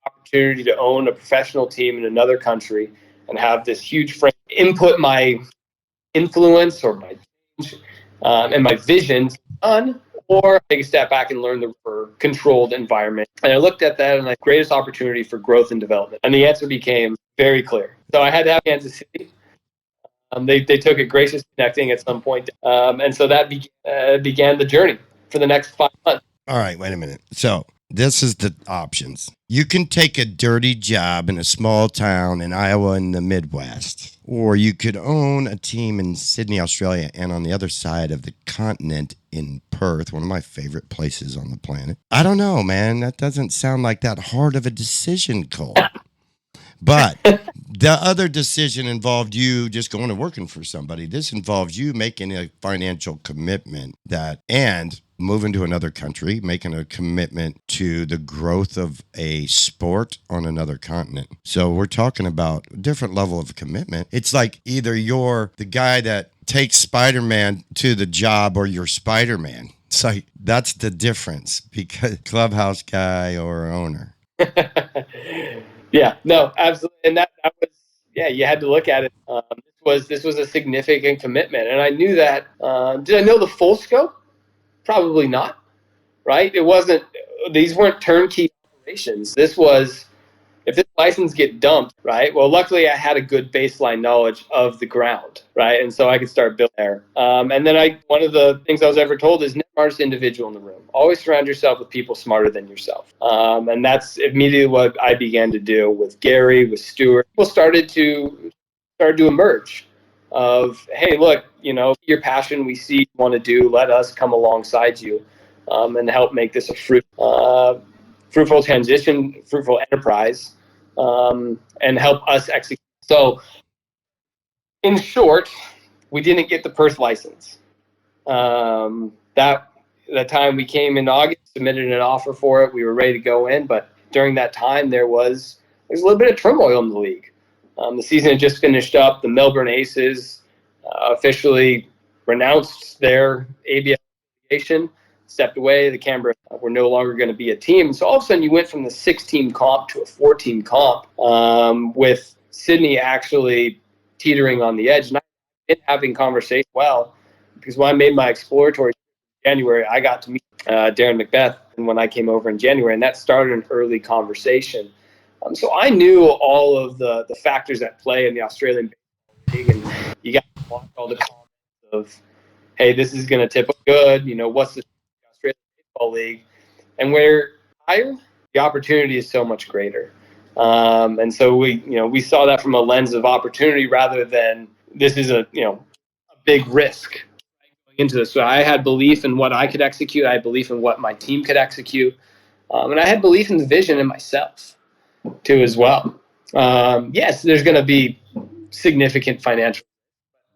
opportunity to own a professional team in another country and have this huge frame, input my influence or my change and my vision on, or take a step back and learn the controlled environment. And I looked at that and the greatest opportunity for growth and development. And the answer became very clear. So I had to have Kansas City. They took it graciously connecting at some point. And so that began the journey for the next 5 months. All right, wait a minute. So this is the options. You can take a dirty job in a small town in Iowa in the Midwest, or you could own a team in Sydney, Australia, and on the other side of the continent in Perth, one of my favorite places on the planet. I don't know, man. That doesn't sound like that hard of a decision, Cole. But the other decision involved you just going and working for somebody. This involves you making a financial commitment and moving to another country, making a commitment to the growth of a sport on another continent. So we're talking about a different level of commitment. It's like either you're the guy that takes Spider-Man to the job or you're Spider-Man. It's like, that's the difference, because clubhouse guy or owner. Yeah, no, absolutely. And that was, yeah, you had to look at it. This was a significant commitment. And I knew that. Did I know the full scope? Probably not, right? These weren't turnkey operations. This was, if this license get dumped, right? Well, luckily I had a good baseline knowledge of the ground, right? And so I could start building there. And then one of the things I was ever told is never smartest individual in the room. Always surround yourself with people smarter than yourself. And that's immediately what I began to do with Gary, with Stuart. People started to emerge of, hey, look, your passion, we see you want to do, let us come alongside you and help make this a fruitful transition, fruitful enterprise, and help us execute. So, in short, we didn't get the Perth license. That time we came in August, submitted an offer for it. We were ready to go in, but during that time there was a little bit of turmoil in the league. The season had just finished up. The Melbourne Aces officially renounced their ABL affiliation, stepped away. The Canberra were no longer going to be a team. So all of a sudden you went from the 6-team comp to a 4-team comp, with Sydney actually teetering on the edge. And I've been having conversations, because when I made my exploratory in January, I got to meet Darren Macbeth when I came over in January, and that started an early conversation. So I knew all of the factors at play in the Australian Baseball League, and you got to watch all the comments of, hey, this is going to tip up good, what's the Australian Baseball League? And where higher, the opportunity is so much greater. And so we saw that from a lens of opportunity rather than this is a big risk going into this. So I had belief in what I could execute. I had belief in what my team could execute. And I had belief in the vision in myself too as well. Yes, there's going to be significant financial.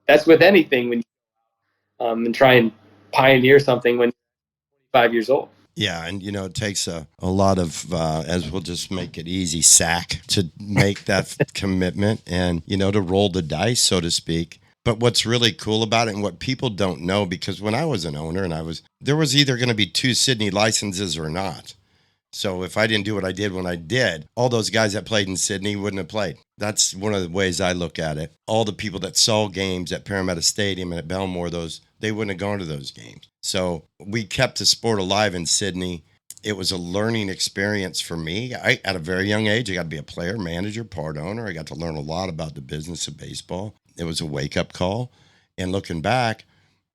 That's with anything when you and try and pioneer something when you're 25 years old. Yeah, and it takes a lot of, as we'll just make it easy, sack to make that commitment and, to roll the dice, so to speak. But what's really cool about it, and what people don't know, because when I was an owner and there was either going to be 2 Sydney licenses or not. So if I didn't do what I did when I did, all those guys that played in Sydney wouldn't have played. That's one of the ways I look at it. All the people that saw games at Parramatta Stadium and at Belmore, they wouldn't have gone to those games. So we kept the sport alive in Sydney. It was a learning experience for me. At a very young age, I got to be a player, manager, part owner. I got to learn a lot about the business of baseball. It was a wake-up call. And looking back,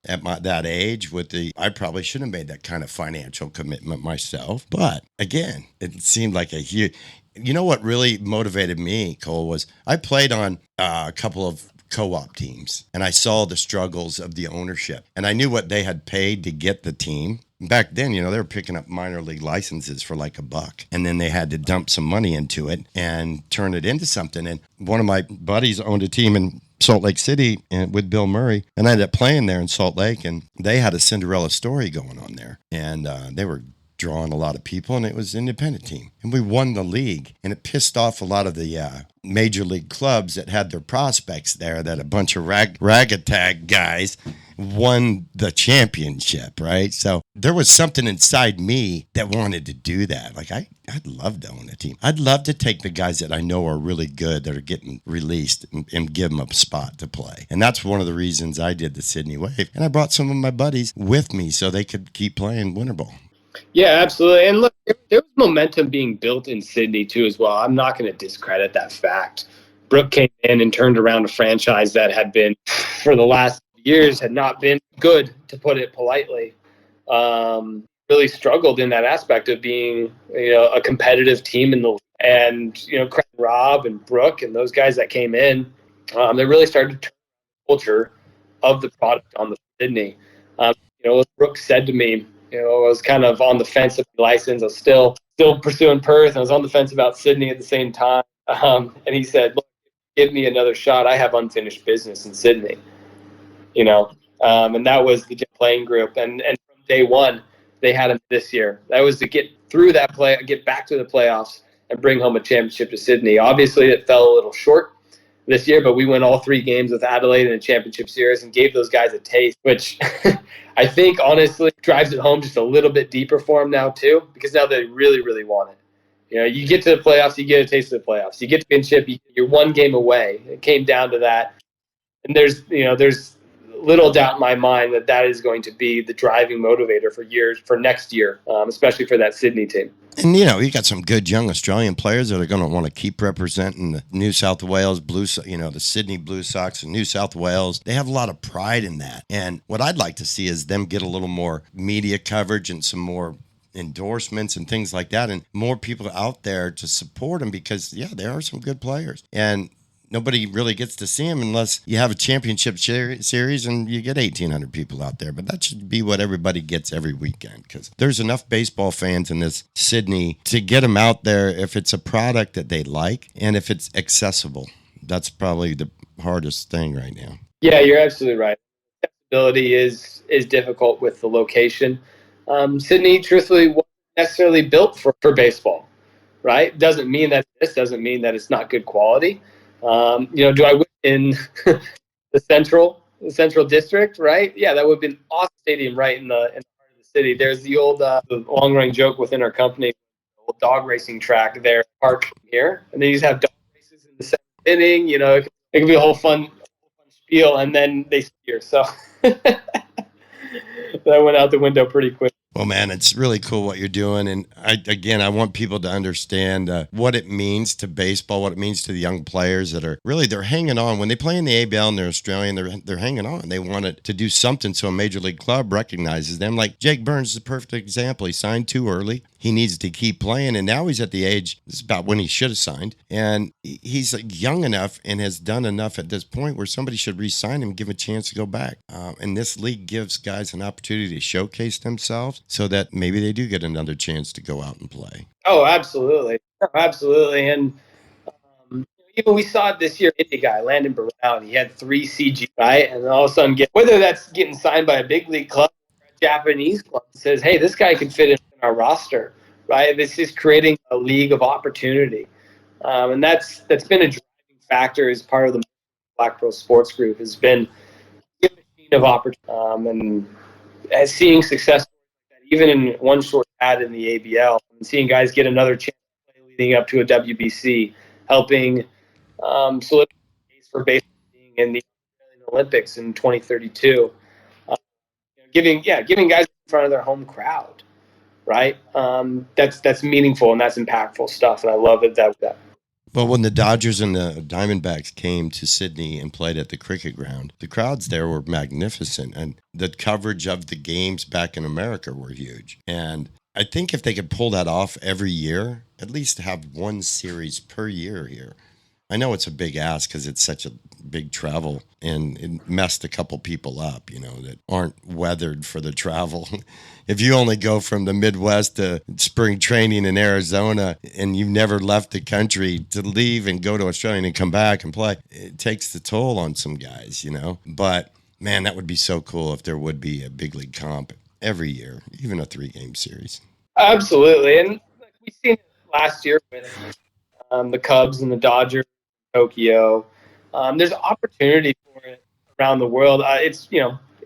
at that age, I probably shouldn't have made that kind of financial commitment myself. But again, it seemed like a huge, what really motivated me, Cole, was I played on a couple of co-op teams and I saw the struggles of the ownership and I knew what they had paid to get the team. Back then, they were picking up minor league licenses for like $1, and then they had to dump some money into it and turn it into something. And one of my buddies owned a team in Salt Lake City with Bill Murray, and I ended up playing there in Salt Lake, and they had a Cinderella story going on there, and they were drawing a lot of people, and it was an independent team, and we won the league, and it pissed off a lot of the major league clubs that had their prospects there, that a bunch of rag-a-tag guys won the championship, right? So there was something inside me that wanted to do that. Like I'd love to own a team. I'd love to take the guys that I know are really good that are getting released and give them a spot to play. And that's one of the reasons I did the Sydney Wave. And I brought some of my buddies with me so they could keep playing winter ball. Yeah, absolutely. And look, there was momentum being built in Sydney too as well. I'm not going to discredit that fact. Brooke came in and turned around a franchise that had been, for the last years, had not been good, to put it politely. Really struggled in that aspect of being, a competitive team in the league. And, Craig, Rob and Brooke and those guys that came in, they really started to turn the culture of the product on the Sydney. As Brooke said to me, I was kind of on the fence of the license. I was still pursuing Perth. I was on the fence about Sydney at the same time. And he said, look, give me another shot. I have unfinished business in Sydney. And that was the playing group. And from day one, they had this year. That was to get through that get back to the playoffs and bring home a championship to Sydney. Obviously, it fell a little short this year, but we went all 3 games with Adelaide in a championship series and gave those guys a taste, which I think honestly drives it home just a little bit deeper for them now too, because now they really, really want it. You know, you get to the playoffs, you get a taste of the playoffs. You get to the championship, you're 1 game away. It came down to that. And there's little doubt in my mind that is going to be the driving motivator for next year, especially for that Sydney team. And, you got some good young Australian players that are going to want to keep representing the New South Wales the Sydney Blue Sox and New South Wales. They have a lot of pride in that. And what I'd like to see is them get a little more media coverage and some more endorsements and things like that, and more people out there to support them, because, there are some good players. And nobody really gets to see them unless you have a championship series and you get 1,800 people out there. But that should be what everybody gets every weekend, because there's enough baseball fans in this Sydney to get them out there if it's a product that they like and if it's accessible. That's probably the hardest thing right now. Yeah, you're absolutely right. Accessibility is difficult with the location. Sydney, truthfully, wasn't necessarily built for baseball, right? Doesn't mean that it's not good quality. Do I wish in the central district, right? Yeah, that would have been an awesome stadium right in the heart of the city. There's the old long-running joke within our company, old dog racing track there, park here, and then you just have dog races in the 7th inning. It could be a whole fun spiel, and then they steer. So that went out the window pretty quick. Well, man, it's really cool what you're doing. And I want people to understand what it means to baseball, what it means to the young players that are really, they're hanging on. When they play in the ABL and they're Australian, they're hanging on. They want it to do something so a major league club recognizes them. Like Jake Burns is a perfect example. He signed too early. He needs to keep playing. And now he's at the age, this is about when he should have signed. And he's young enough and has done enough at this point where somebody should re-sign him and give him a chance to go back. And this league gives guys an opportunity to showcase themselves so that maybe they do get another chance to go out and play. Oh, absolutely. Absolutely. And even we saw it this year, indie guy, Landon Brown, he had 3 CG, right? And all of a sudden, whether that's getting signed by a big league club or a Japanese club, says, hey, this guy can fit in our roster, right? This is creating a league of opportunity. And that's been a driving factor as part of the Black Pearl Sports Group, has been a machine of opportunity. And as seeing success, even in one short ad in the ABL, and seeing guys get another chance to play leading up to a WBC, helping solidify the case for baseball being in the Olympics in 2032, giving guys in front of their home crowd, right? That's meaningful and that's impactful stuff, and I love it that. Well, when the Dodgers and the Diamondbacks came to Sydney and played at the cricket ground, the crowds there were magnificent, and the coverage of the games back in America were huge. And I think if they could pull that off every year, at least have one series per year here. I know it's a big ask because it's such a big travel, and it messed a couple people up, that aren't weathered for the travel. If you only go from the Midwest to spring training in Arizona and you've never left the country, to leave and go to Australia and come back and play, it takes the toll on some guys, But, man, that would be so cool if there would be a big league comp every year, even a 3-game series. Absolutely. And we've seen it last year with the Cubs and the Dodgers, Tokyo. There's opportunity for it around the world.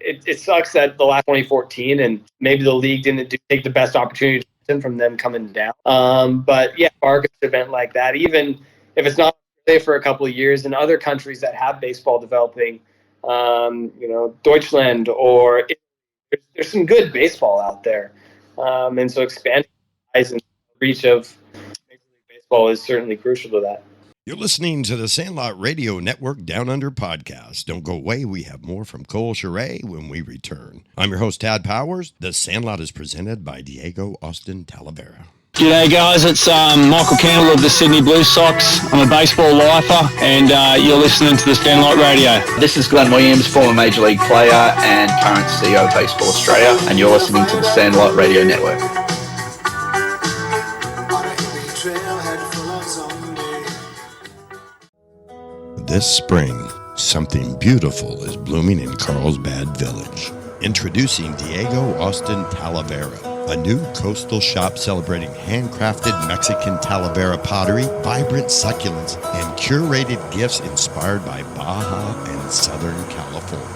It sucks that the last 2014 and maybe the league didn't take the best opportunity from them coming down. But yeah, spark an event like that, even if it's not for a couple of years in other countries that have baseball developing, Deutschland, or there's some good baseball out there. And so expanding the size and reach of Major League Baseball is certainly crucial to that. You're listening to the Sandlot Radio Network Down Under podcast. Don't go away. We have more from Cole Sherertz when we return. I'm your host, Tad Powers. The Sandlot is presented by Diego Austin Talavera. G'day guys, it's Michael Campbell of the Sydney Blue Sox. I'm a baseball lifer, and you're listening to the Sandlot Radio. This is Glenn Williams, former Major League player and current CEO of Baseball Australia, and you're listening to the Sandlot Radio Network. This spring, something beautiful is blooming in Carlsbad Village. Introducing Diego Austin Talavera, A new coastal shop celebrating handcrafted Mexican Talavera pottery, vibrant succulents, and curated gifts inspired by Baja and Southern California.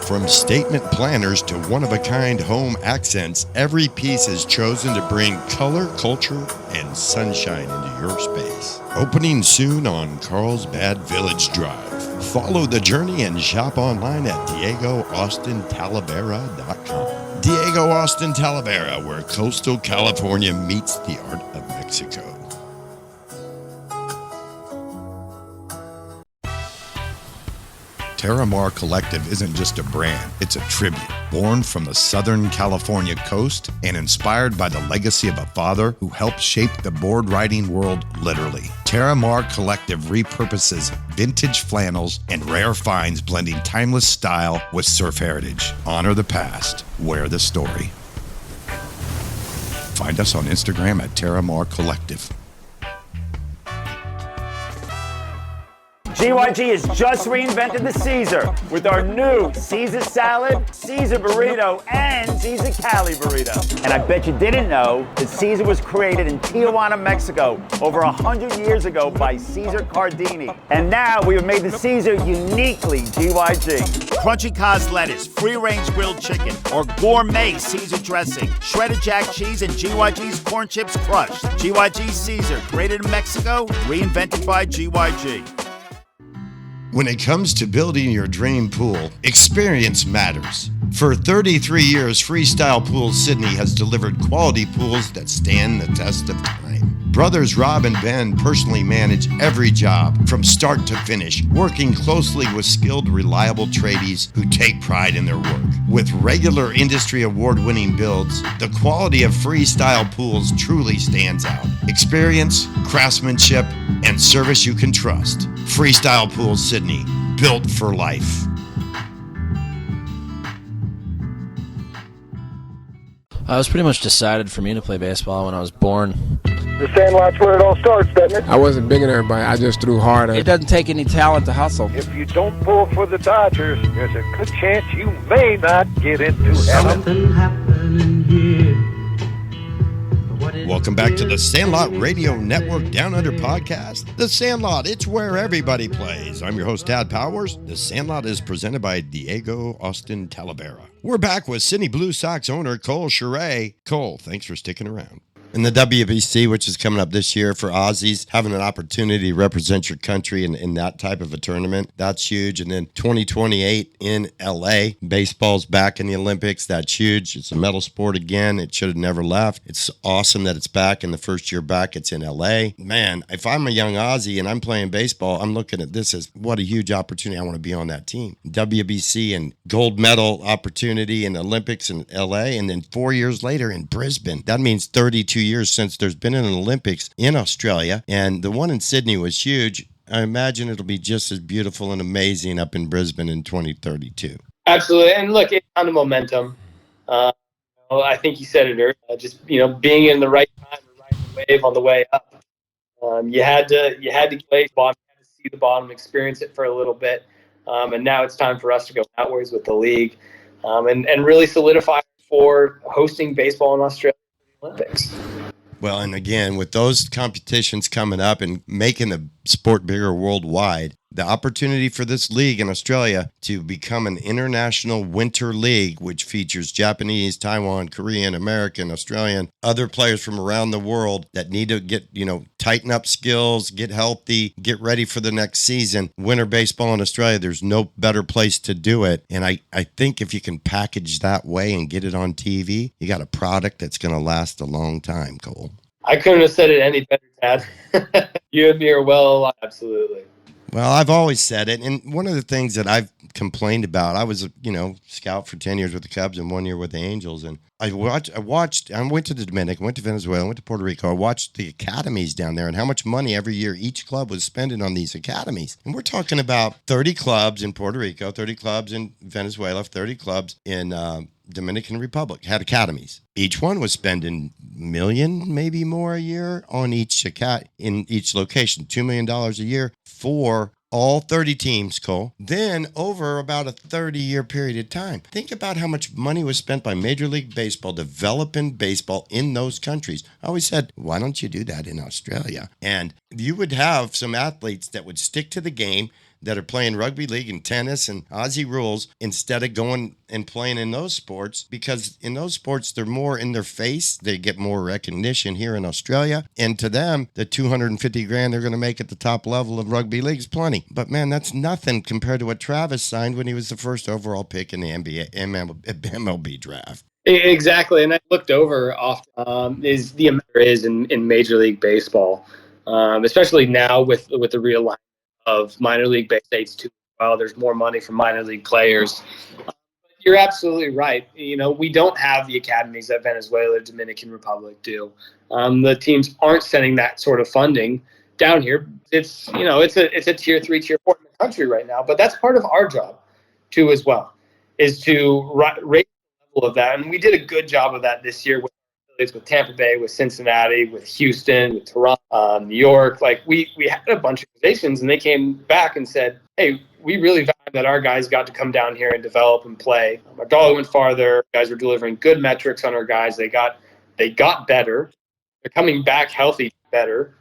From statement planners to one-of-a-kind home accents, every piece is chosen to bring color, culture, and sunshine into your space. Opening soon on Carlsbad Village Drive. Follow the journey and shop online at DiegoAustinTalavera.com. Diego Austin Talavera, where coastal California meets the art of Mexico. Terramar Collective isn't just a brand, it's a tribute. Born from the Southern California coast and inspired by the legacy of a father who helped shape the board riding world literally. Terramar Collective repurposes vintage flannels and rare finds, blending timeless style with surf heritage. Honor the past, wear the story. Find us on Instagram at Terramar Collective. GYG has just reinvented the Caesar with our new Caesar salad, Caesar burrito, and Caesar Cali burrito. And I bet you didn't know that Caesar was created in Tijuana, Mexico over 100 years ago by Caesar Cardini. And now we have made the Caesar uniquely GYG. Crunchy cos lettuce, free-range grilled chicken, or gourmet Caesar dressing, shredded jack cheese, and GYG's corn chips crushed. GYG Caesar, created in Mexico, reinvented by GYG. When it comes to building your dream pool, experience matters. For 33 years, Freestyle Pools Sydney has delivered quality pools that stand the test of time. Brothers Rob and Ben personally manage every job from start to finish, working closely with skilled, reliable tradies who take pride in their work. With regular industry award-winning builds, the quality of Freestyle Pools truly stands out. Experience, craftsmanship, and service you can trust. Freestyle Pools Sydney, built for life. I was pretty much decided for me to play baseball when I was born. The Sandlot's where it all starts, doesn't it? I wasn't bigger than everybody. I just threw harder. It doesn't take any talent to hustle. If you don't pull for the Dodgers, there's a good chance you may not get into heaven. Something happening here. Welcome back to the Sandlot Radio Network Down Under podcast. The Sandlot, it's where everybody plays. I'm your host, Tad Powers. The Sandlot is presented by Diego Austin Talavera. We're back with Sydney Blue Sox owner Cole Sherertz. Cole, thanks for sticking around. In the WBC, which is coming up this year for Aussies, having an opportunity to represent your country in that type of a tournament, that's huge. And then 2028 in LA, baseball's back in the Olympics. That's huge. It's a medal sport again. It should have never left. It's awesome that it's back, and the first year back, it's in LA. Man, if I'm a young Aussie and I'm playing baseball, I'm looking at this as what a huge opportunity. I want to be on that team. WBC and gold medal opportunity in the Olympics in LA, and then 4 years later in Brisbane. That means 32 years since there's been an Olympics in Australia, and the one in Sydney was huge. I imagine it'll be just as beautiful and amazing up in Brisbane in 2032. Absolutely, and look, it's on the momentum. I think you said it earlier. Just being in the right time, riding the wave on the way up. You had to play bottom, you had to see the bottom, experience it for a little bit, and now it's time for us to go outwards with the league, and really solidify for hosting baseball in Australia. Olympics. Well, and again, with those competitions coming up and making the sport bigger worldwide, the opportunity for this league in Australia to become an international winter league, which features Japanese, Taiwan, Korean, American, Australian, other players from around the world that need to get, tighten up skills, get healthy, get ready for the next season. Winter baseball in Australia, there's no better place to do it. And I think if you can package that way and get it on TV, you got a product that's going to last a long time, Cole. I couldn't have said it any better, Dad. You and me are well alive. Absolutely. Well, I've always said it, and one of the things that I've complained about, I was, scout for 10 years with the Cubs and 1 year with the Angels, and I went to the Dominican, went to Venezuela, went to Puerto Rico. I watched the academies down there and how much money every year each club was spending on these academies. And we're talking about 30 clubs in Puerto Rico, 30 clubs in Venezuela, 30 clubs in Dominican Republic had academies. Each one was spending $1 million, maybe more a year on in each location, $2 million a year for all 30 teams, Cole, then over about a 30-year period of time. Think about how much money was spent by Major League Baseball developing baseball in those countries. I always said, why don't you do that in Australia? And you would have some athletes that would stick to the game, that are playing rugby league and tennis and Aussie rules instead of going and playing in those sports, because in those sports, they're more in their face. They get more recognition here in Australia. And to them, the $250,000 they're going to make at the top level of rugby league is plenty. But man, that's nothing compared to what Travis signed when he was the first overall pick in the MLB draft. Exactly. And I looked over often is the amount there is in Major League Baseball, especially now with the realignment of minor league base states too. Well, there's more money for minor league players. You're absolutely right. You know, we don't have the academies that Venezuela, Dominican Republic do. The teams aren't sending that sort of funding down here. It's a tier 3, tier 4 in the country right now, but that's part of our job too as well, is to raise the level of that. And we did a good job of that this year with Tampa Bay, with Cincinnati, with Houston, with Toronto, New York. Like we had a bunch of organizations, and they came back and said, hey, we really value that our guys got to come down here and develop and play. Our dollar went farther. Guys were delivering good metrics on our guys. They got better. They're coming back healthy better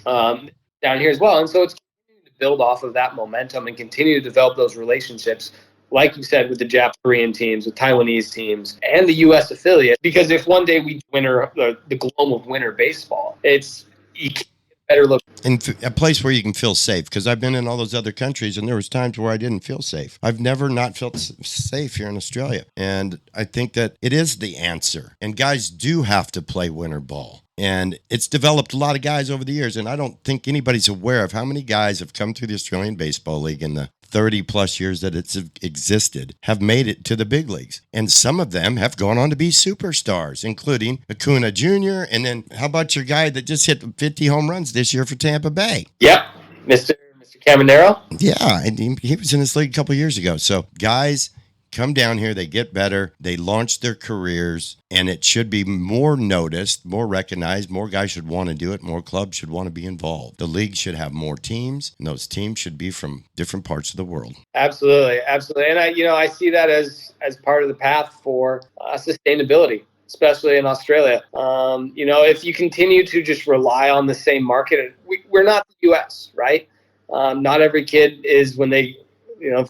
down here as well. And so it's continuing to build off of that momentum and continue to develop those relationships, like you said, with the Japanese, Korean teams, with Taiwanese teams, and the U.S. affiliate. Because if one day we win the globe of winter baseball, you can get a better look. In a place where you can feel safe, because I've been in all those other countries, and there was times where I didn't feel safe. I've never not felt safe here in Australia. And I think that it is the answer. And guys do have to play winter ball. And it's developed a lot of guys over the years, and I don't think anybody's aware of how many guys have come through the Australian Baseball League in the 30-plus years that it's existed, have made it to the big leagues. And some of them have gone on to be superstars, including Acuna Jr., and then how about your guy that just hit 50 home runs this year for Tampa Bay? Yep, Mr. Caminero? Yeah, and he was in this league a couple years ago. So guys come down here, they get better, they launch their careers, and it should be more noticed, more recognized. More guys should want to do it. More clubs should want to be involved. The league should have more teams, and those teams should be from different parts of the world. Absolutely. And I see that as part of the path for sustainability, especially in Australia. If you continue to just rely on the same market, we're not the U.S., right? Not every kid is, when they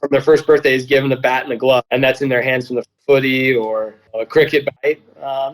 from their first birthday, is given a bat and a glove, and that's in their hands from the footy or a cricket bat.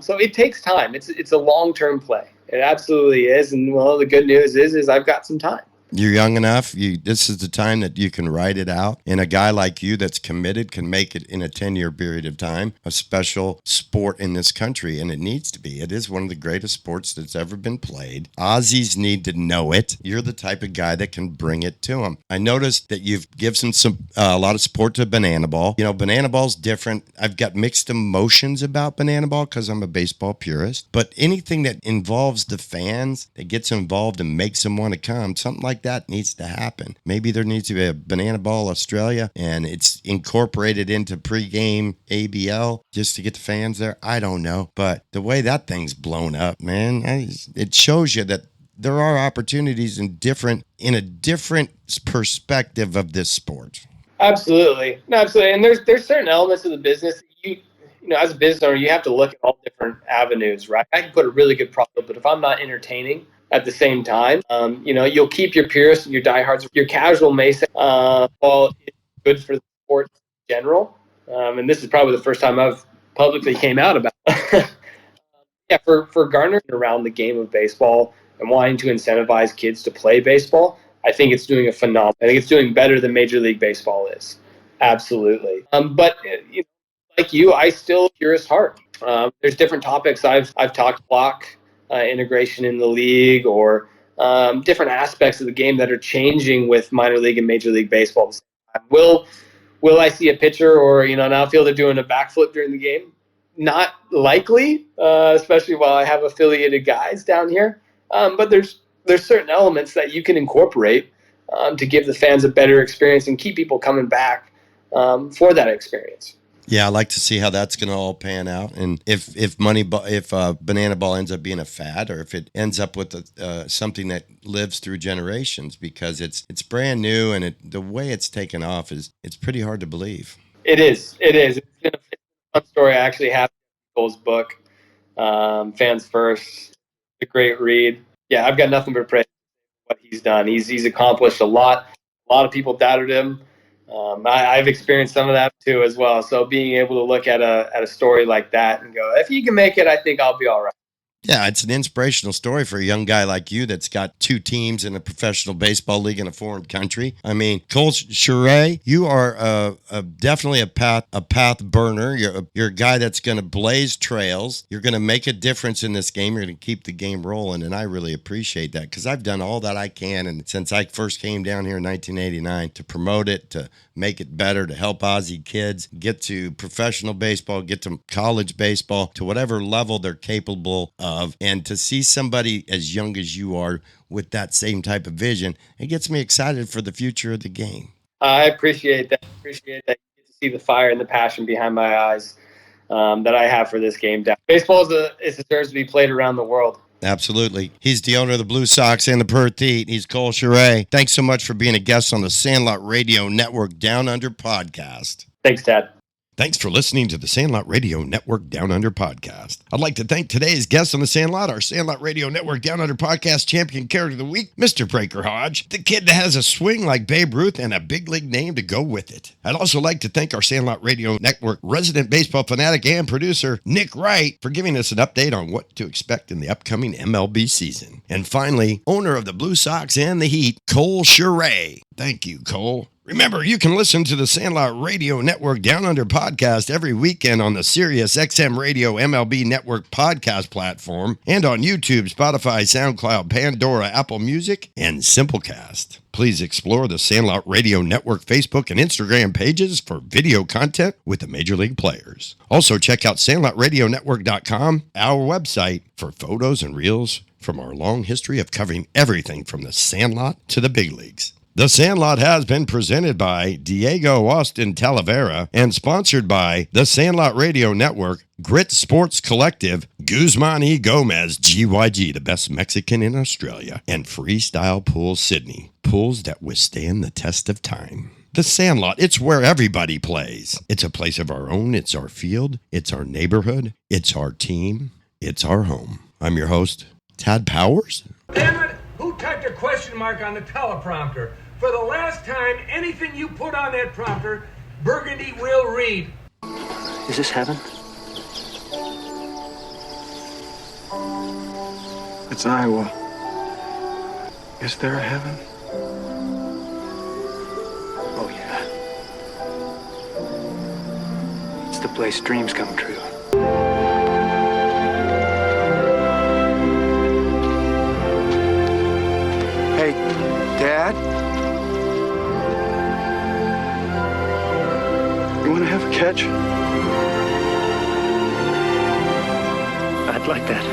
So it takes time. It's a long-term play. It absolutely is. And the good news is I've got some time. You're young enough. This is the time that you can write it out. And a guy like you that's committed can make it in a 10-year period of time a special sport in this country. And it needs to be. It is one of the greatest sports that's ever been played. Aussies need to know it. You're the type of guy that can bring it to them. I noticed that you've given a lot of support to banana ball. Banana ball's different. I've got mixed emotions about banana ball because I'm a baseball purist. But anything that involves the fans, that gets involved and makes them want to come, something like that needs to happen. Maybe there needs to be a Banana Ball Australia and it's incorporated into pregame ABL just to get the fans there. I don't know. But the way that thing's blown up, man, it shows you that there are opportunities in a different perspective of this sport. Absolutely. No, absolutely. And there's certain elements of the business as a business owner, you have to look at all different avenues, right? I can put a really good product, but if I'm not entertaining at the same time, you'll keep your purists and your diehards. Your casual may say, well, it's good for the sport in general. And this is probably the first time I've publicly came out about it. Yeah, for garnering around the game of baseball and wanting to incentivize kids to play baseball, I think it's doing a phenomenal. I think it's doing better than Major League Baseball is. Absolutely. But like you, I still purist heart. There's different topics I've talked block. Integration in the league or different aspects of the game that are changing with minor league and Major League Baseball. Will I see a pitcher or an outfielder doing a backflip during the game? Not likely, especially while I have affiliated guys down here. But there's certain elements that you can incorporate to give the fans a better experience and keep people coming back for that experience. Yeah, I like to see how that's going to all pan out, and if banana ball ends up being a fad, or if it ends up with something that lives through generations, because it's brand new, and the way it's taken off it's pretty hard to believe. It is. It's been a fun story. I actually have Cole's book, Fans First. It's a great read. Yeah, I've got nothing but praise for what he's done. He's accomplished a lot. A lot of people doubted him. I've experienced some of that too as well. So being able to look at a story like that and go, if you can make it, I think I'll be all right. Yeah, it's an inspirational story for a young guy like you that's got 2 teams in a professional baseball league in a foreign country. I mean, Cole Sherertz, you are definitely a path burner. You're a guy that's going to blaze trails. You're going to make a difference in this game. You're going to keep the game rolling, and I really appreciate that, because I've done all that I can, and since I first came down here in 1989 to promote it, to make it better, to help Aussie kids get to professional baseball, get to college baseball, to whatever level they're capable of. And to see somebody as young as you are with that same type of vision, it gets me excited for the future of the game. I appreciate that. You get to see the fire and the passion behind my eyes that I have for this game. Baseball deserves to be played around the world. Absolutely. He's the owner of the Blue Sox and the Perth Heat. He's Cole Sherertz. Thanks so much for being a guest on the Sandlot Radio Network Down Under podcast. Thanks, Dad. Thanks for listening to the Sandlot Radio Network Down Under podcast. I'd like to thank today's guest on the Sandlot, our Sandlot Radio Network Down Under podcast champion character of the week, Mr. Breaker Hodge, the kid that has a swing like Babe Ruth and a big league name to go with it. I'd also like to thank our Sandlot Radio Network resident baseball fanatic and producer, Nick Wright, for giving us an update on what to expect in the upcoming MLB season. And finally, owner of the Blue Sox and the Heat, Cole Sherertz. Thank you, Cole. Remember, you can listen to the Sandlot Radio Network Down Under podcast every weekend on the Sirius XM Radio MLB Network podcast platform and on YouTube, Spotify, SoundCloud, Pandora, Apple Music, and Simplecast. Please explore the Sandlot Radio Network Facebook and Instagram pages for video content with the Major League players. Also, check out SandlotRadioNetwork.com, our website, for photos and reels from our long history of covering everything from the Sandlot to the big leagues. The Sandlot has been presented by Diego Austin Talavera and sponsored by the Sandlot Radio Network, Grit Sports Collective, Guzman E. Gomez, GYG, the best Mexican in Australia, and Freestyle Pool Sydney, pools that withstand the test of time. The Sandlot, it's where everybody plays. It's a place of our own. It's our field. It's our neighborhood. It's our team. It's our home. I'm your host, Tad Powers. Damn it! Who typed a question mark on the teleprompter? For the last time, anything you put on that prompter, Burgundy will read. Is this heaven? It's Iowa. Is there a heaven? Oh, yeah. It's the place dreams come true. Hey, Dad? You want to have a catch? I'd like that.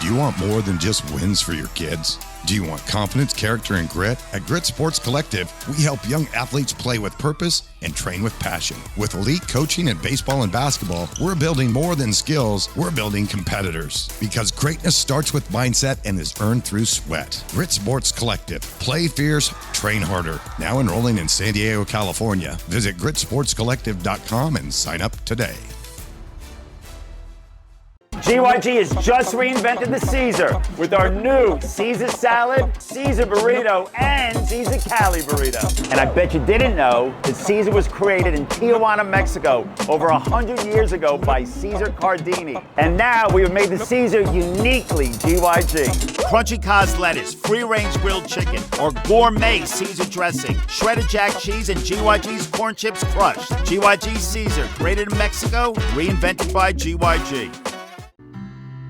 Do you want more than just wins for your kids? Do you want confidence, character, and grit? At Grit Sports Collective, we help young athletes play with purpose and train with passion. With elite coaching in baseball and basketball, we're building more than skills, we're building competitors. Because greatness starts with mindset and is earned through sweat. Grit Sports Collective. Play fierce, train harder. Now enrolling in San Diego, California. Visit gritsportscollective.com and sign up today. GYG has just reinvented the Caesar with our new Caesar salad, Caesar burrito, and Caesar Cali burrito. And I bet you didn't know that Caesar was created in Tijuana, Mexico over 100 years ago by Caesar Cardini. And now we have made the Caesar uniquely GYG. Crunchy Cos lettuce, free-range grilled chicken, or gourmet Caesar dressing, shredded jack cheese, and GYG's corn chips crushed. GYG Caesar, created in Mexico, reinvented by GYG.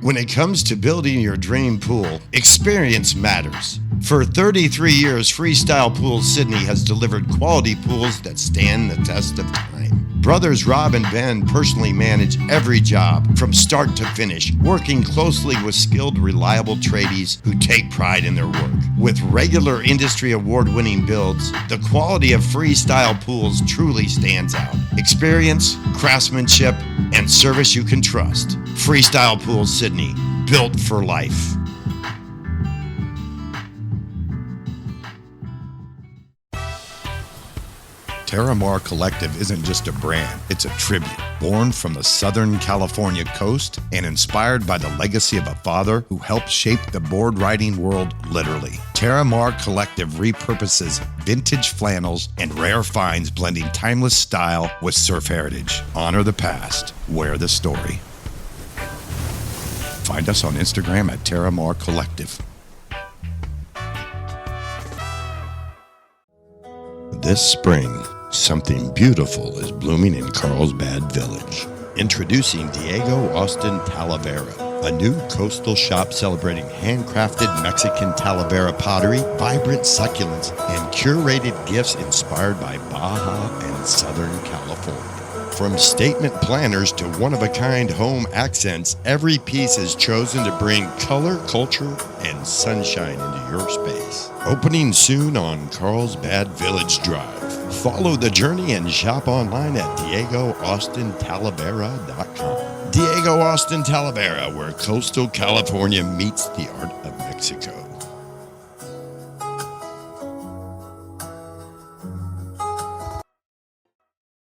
When it comes to building your dream pool, experience matters. For 33 years, Freestyle Pool Sydney has delivered quality pools that stand the test of time. Brothers Rob and Ben personally manage every job from start to finish, working closely with skilled, reliable tradies who take pride in their work. With regular industry award-winning builds, the quality of freestyle pools truly stands out. Experience, craftsmanship, and service you can trust. Freestyle Pools Sydney, built for life. Terramar Collective isn't just a brand, it's a tribute. Born from the Southern California coast and inspired by the legacy of a father who helped shape the board riding world literally. Terramar Collective repurposes vintage flannels and rare finds, blending timeless style with surf heritage. Honor the past, wear the story. Find us on Instagram at Terramar Collective. This spring, something beautiful is blooming in Carlsbad Village. Introducing Diego Austin Talavera, a new coastal shop celebrating handcrafted Mexican Talavera pottery, vibrant succulents, and curated gifts inspired by Baja and Southern California. From statement planners to one-of-a-kind home accents, every piece is chosen to bring color, culture, and sunshine into your space. Opening soon on Carlsbad Village Drive. Follow the journey and shop online at DiegoAustinTalavera.com. Diego Austin Talavera, where coastal California meets the art of Mexico.